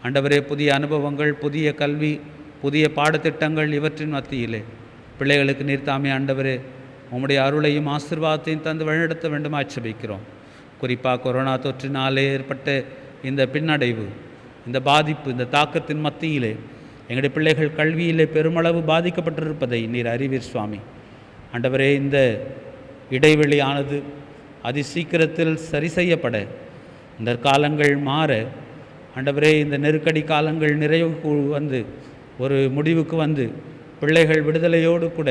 Speaker 5: ஆண்டவரே, புதிய அனுபவங்கள், புதிய கல்வி, புதிய பாடத்திட்டங்கள் இவற்றின் மத்தியிலே பிள்ளைகளுக்கு நீர் தாமே ஆண்டவரே உம்முடைய அருளையும் ஆசீர்வாதத்தையும் தந்து வழிநடத்த வேண்டும் ஆட்சேபிக்கிறோம். குறிப்பாக கொரோனா தொற்றினாலே ஏற்பட்ட இந்த பின்னடைவு, இந்த பாதிப்பு, இந்த தாக்கத்தின் மத்தியிலே எங்களுடைய பிள்ளைகள் கல்வியிலே பெருமளவு பாதிக்கப்பட்டிருப்பதை நீர் அறிவீர் சுவாமி. ஆண்டவரே, இந்த இடைவெளியானது அதிசீக்கிரத்தில் சரி செய்யப்பட, இந்த காலங்கள் மாற, ஆண்டவரே இந்த நெருக்கடி காலங்கள் நிறைவுக்கு வந்து ஒரு முடிவுக்கு வந்து பிள்ளைகள் விடுதலையோடு கூட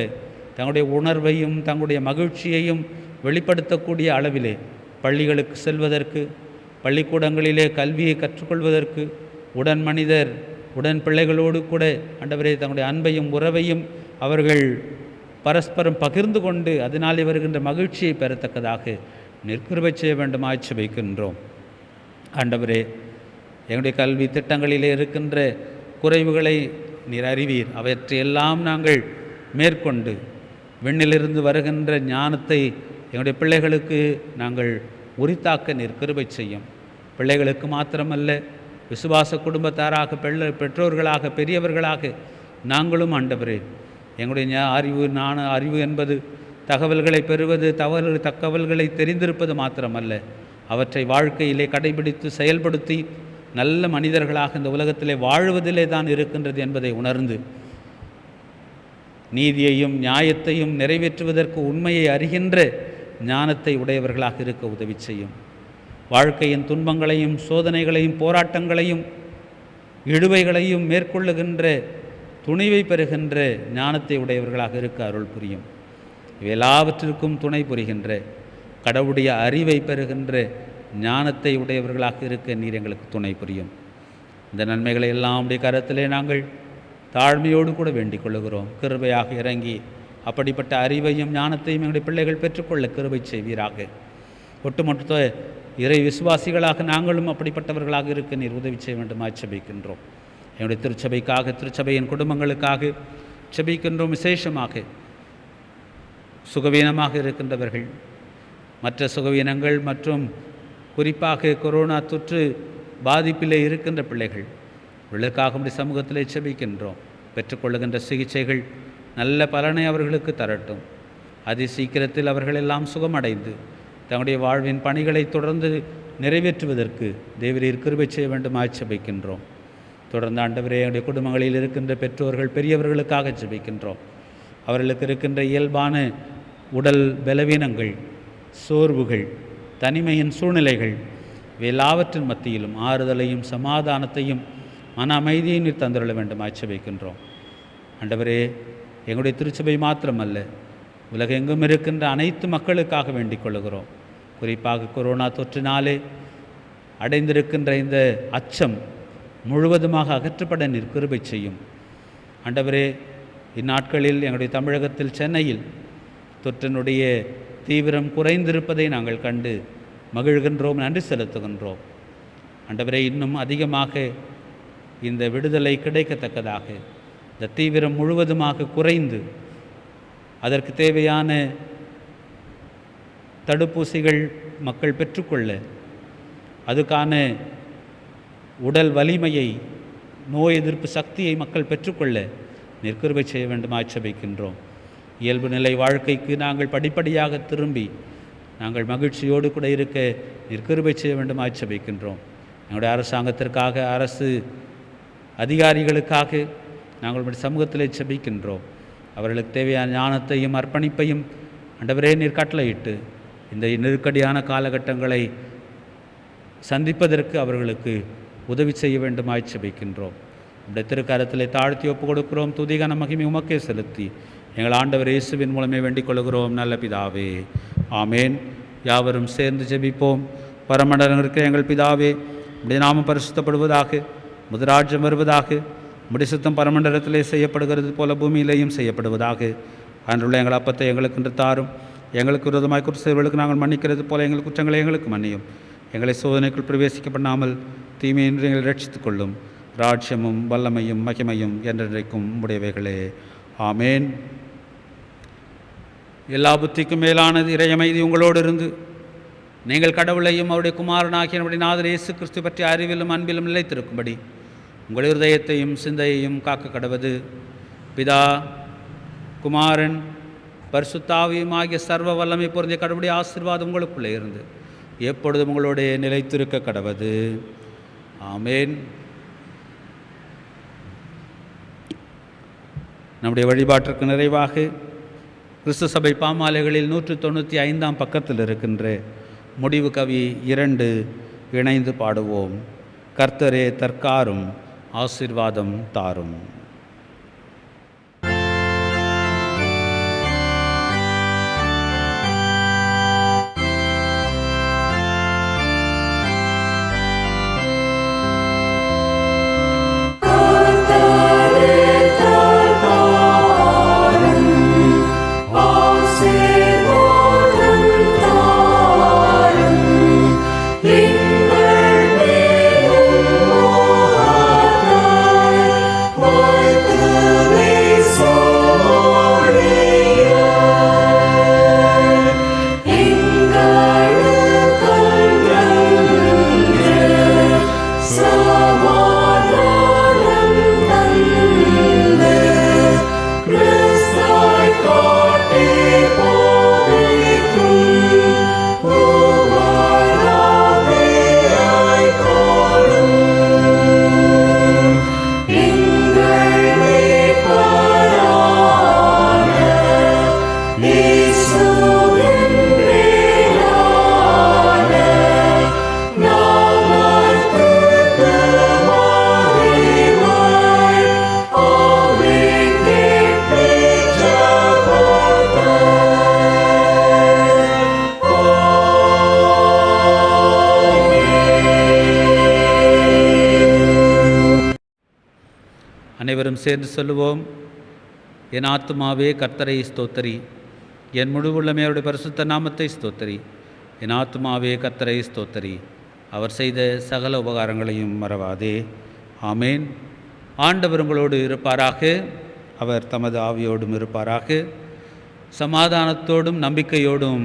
Speaker 5: தங்களுடைய உணர்வையும் தங்களுடைய மகிழ்ச்சியையும் வெளிப்படுத்தக்கூடிய அளவிலே பள்ளிகளுக்கு செல்வதற்கு, பள்ளிக்கூடங்களிலே கல்வியை கற்றுக்கொள்வதற்கு, உடன் மனிதர் உடன் பிள்ளைகளோடு கூட ஆண்டவரே தங்களுடைய அன்பையும் உறவையும் அவர்கள் பரஸ்பரம் பகிர்ந்து கொண்டு அதனாலே வருகின்ற மகிழ்ச்சியை பெறத்தக்கதாக நிற்கிருபை செய்ய வேண்டும் ஆட்சி வைக்கின்றோம். ஆண்டவரே, எங்களுடைய கல்வி திட்டங்களிலே இருக்கின்ற குறைவுகளை நீர் அறிவீர். அவற்றையெல்லாம் நாங்கள் மேற்கொண்டு விண்ணிலிருந்து வருகின்ற ஞானத்தை எங்களுடைய பிள்ளைகளுக்கு நாங்கள் உரித்தாக்க நீர் கிருபை செய்யும். பிள்ளைகளுக்கு மாத்திரமல்ல, விசுவாச குடும்பத்தாராக, பெற்றோர்களாக, பெரியவர்களாக நாங்களும் ஆண்டவரே எங்களுடைய அறிவு என்பது தகவல்களை பெறுவது, தகவல்களை தெரிந்திருப்பது மாத்திரமல்ல, அவற்றை வாழ்க்கையிலே கடைபிடித்து செயல்படுத்தி நல்ல மனிதர்களாக இந்த உலகத்திலே வாழ்வதிலே தான் இருக்கின்றது என்பதை உணர்ந்து நீதியையும் நியாயத்தையும் நிறைவேற்றுவதற்கு உண்மையை அறிகின்ற ஞானத்தை உடையவர்களாக இருக்க உதவி செய்யும். வாழ்க்கையின் துன்பங்களையும் சோதனைகளையும் போராட்டங்களையும் இழுவைகளையும் மேற்கொள்ளுகின்ற துணிவை பெறுகின்ற ஞானத்தை உடையவர்களாக இருக்க அருள் புரியும். எல்லாவற்றிற்கும் துணை புரிகின்ற கடவுளுடைய அறிவை பெறுகின்ற ஞானத்தை உடையவர்களாக இருக்க நீர் எங்களுக்கு துணை புரியும். இந்த நன்மைகளை எல்லாம் உடைய கரத்திலே நாங்கள் தாழ்மையோடு கூட வேண்டிக் கொள்ளுகிறோம். கிருபையாக இறங்கி அப்படிப்பட்ட அறிவையும் ஞானத்தையும் எங்களுடைய பிள்ளைகள் பெற்றுக்கொள்ள கிருபை செய்வீராக. ஒட்டுமொத்த இறை விசுவாசிகளாக நாங்களும் அப்படிப்பட்டவர்களாக இருக்க நீர் உதவி செய்ய வேண்டும் ஆட்சேபிக்கின்றோம். என்னுடைய திருச்சபைக்காக, திருச்சபையின் குடும்பங்களுக்காக செபிக்கின்றோம். விசேஷமாக சுகவீனமாக இருக்கின்றவர்கள், மற்ற சுகவீனங்கள் மற்றும் குறிப்பாக கொரோனா தொற்று பாதிப்பிலே இருக்கின்ற பிள்ளைகள் இவர்களுக்காக நம்முடைய சமூகத்திலே செபிக்கின்றோம். பெற்றுக்கொள்ளுகின்ற சிகிச்சைகள் நல்ல பலனை அவர்களுக்கு தரட்டும். அதி சீக்கிரத்தில் அவர்களெல்லாம் சுகமடைந்து தங்களுடைய வாழ்வின் பணிகளை தொடர்ந்து நிறைவேற்றுவதற்கு தேவரீர் கிருபை செய்ய வேண்டும் செபிக்கின்றோம். தொடர்ந்து ஆண்டவரே, என்னுடைய குடும்பங்களில் இருக்கின்ற பெற்றோர்கள், பெரியவர்களுக்காக ஜெபிக்கின்றோம். அவர்களுக்கு இருக்கின்ற இயல்பான உடல் பலவீனங்கள், சோர்வுகள், தனிமையின் சூழ்நிலைகள் எல்லாவற்றின் மத்தியிலும் ஆறுதலையும் சமாதானத்தையும் மன அமைதியை நீர் தந்துள்ள வேண்டும் ஜெபிக்கின்றோம். ஆண்டவரே, எங்களுடைய திருச்சபை மாத்திரமல்ல, உலகெங்கும் இருக்கின்ற அனைத்து மக்களுக்காக வேண்டிக் கொள்கிறோம். குறிப்பாக கொரோனா தொற்றினாலே அடைந்திருக்கின்ற இந்த அச்சம் முழுவதுமாக அகற்றப்பட நீர் கிருபை செய்யும். ஆண்டவரே, இந்நாட்களில் எங்களுடைய தமிழகத்தில் சென்னையில் தொற்றினுடைய தீவிரம் குறைந்திருப்பதை நாங்கள் கண்டு மகிழ்கின்றோம், நன்றி செலுத்துகின்றோம். ஆண்டவரே, இன்னும் அதிகமாக இந்த விடுதலை கிடைக்கத்தக்கதாக இந்த தீவிரம் முழுவதுமாக குறைந்து அதற்கு தேவையான தடுப்பூசிகள் மக்கள் பெற்றுக்கொள்ள, அதுக்கான உடல் வலிமையை, நோய் எதிர்ப்பு சக்தியை மக்கள் பெற்றுக்கொள்ள நீர் கிருபை செய்ய வேண்டும் ஆட்சேபிக்கின்றோம். இயல்பு நிலை வாழ்க்கைக்கு நாங்கள் படிப்படியாக திரும்பி நாங்கள் மகிழ்ச்சியோடு கூட இருக்க நீர் கிருபை செய்ய வேண்டும் ஆட்சேபிக்கின்றோம். எங்களுடைய அரசாங்கத்திற்காக, அரசு அதிகாரிகளுக்காக நாங்கள் சமூகத்திலே செபிக்கின்றோம். அவர்களுக்கு தேவையான ஞானத்தையும் அர்ப்பணிப்பையும் ஆண்டவரே நீர் கட்டளையிட்டு இந்த நெருக்கடியான காலகட்டங்களை சந்திப்பதற்கு அவர்களுக்கு உதவி செய்ய வேண்டும் ஆட்சேபிக்கின்றோம். நம்முடைய திருக்கரத்திலே தாழ்த்தி ஒப்பு கொடுக்கிறோம். துதிகான மகிமை உமக்கே செலுத்தி எங்கள் ஆண்டவர் இயேசுவின் மூலமே வேண்டிக் கொள்கிறோம் நல்ல பிதாவே, ஆமேன். யாவரும் சேர்ந்து ஜெபிப்போம். பரமண்டலம் இருக்கிற எங்கள் பிதாவே, உம்முடைய நாமம் பரிசுத்தப்படுவதாக, உமது ராஜ்யம் வருவதாக, உம்முடைய சுத்தம் பரமண்டலத்திலே செய்யப்படுகிறது போல பூமியிலேயும் செய்யப்படுவதாக. அன்றுள்ள எங்கள் அப்பத்தை எங்களுக்கு இன்று தாரும். எங்களுக்கு விரோதமாய் குற்றவாளிகளுக்கு நாங்கள் மன்னிக்கிறது போல எங்கள் குற்றங்களை எங்களுக்கு மன்னியும். எங்களை சோதனைக்குள் பிரவேசிக்க பண்ணாமல் தீமையின்றி எங்களை ரட்சித்துக் கொள்ளும். ராஜ்யமும் வல்லமையும் மகிமையும் என்றென்றைக்கும் உடையவைகளே, ஆமேன். எல்லா புத்திக்கும் மேலானது இறையமைதி உங்களோடு இருந்து நீங்கள் கடவுளையும் அவருடைய குமாரனாகிய நம்முடைய நாதர் இயேசு கிறிஸ்து பற்றிய அறிவிலும் அன்பிலும் நிலைத்திருக்கும்படி உங்கள் இருதயத்தையும் சிந்தையையும் காக்க கடவது. பிதா, குமாரன், பரிசுத்தாவியும் ஆகிய சர்வ வல்லமை பொருந்திய கடவுளுடைய ஆசீர்வாதம் உங்களுக்குள்ளே இருந்து எப்பொழுதும் உங்களுடைய நிலைத்திருக்க கடவது. ஆமேன். நம்முடைய வழிபாட்டிற்கு நிறைவாக கிறிஸ்து சபை பாமாலைகளில் 195 பக்கத்தில் இருக்கின்ற முடிவு கவி 2 இணைந்து பாடுவோம். கர்த்தரே தற்காரும் ஆசீர்வாதம் தாரும். அனைவரும் சேர்ந்து சொல்லுவோம். என் ஆத்துமாவே கர்த்தரை ஸ்தோத்தரி, என் முழு உள்ளமையோடைய பரிசுத்த நாமத்தை ஸ்தோத்தரி. என் ஆத்துமாவே கர்த்தரை ஸ்தோத்தரி, அவர் செய்த சகல உபகாரங்களையும் மறவாதே. ஆமேன். ஆண்டவர் உங்களோடு இருப்பாராக, அவர் தமது ஆவியோடும் இருப்பாராக. சமாதானத்தோடும் நம்பிக்கையோடும்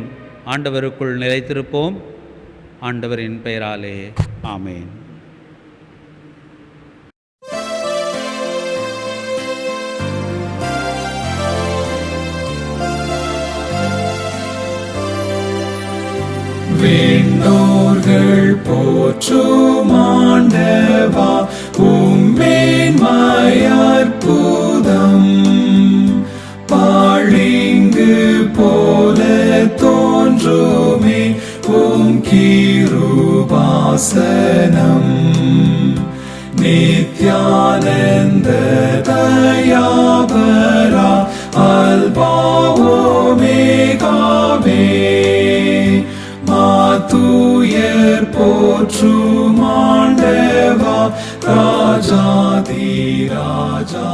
Speaker 5: ஆண்டவருக்குள் நிலைத்திருப்போம். ஆண்டவரின் பெயராலே ஆமேன்.
Speaker 2: விண்ணோர்கள் போற்றும் ஆண்டவா, உம்மேன்மை அற்புதம். பாழிங்கு போல தோன்றுமே உம் கிருபாசனம். நித்யானந்த தயாபரா அல்பாவோமேகாவே மாத்துயர் போற்றும் ஆண்டவா ராஜாதி ராஜா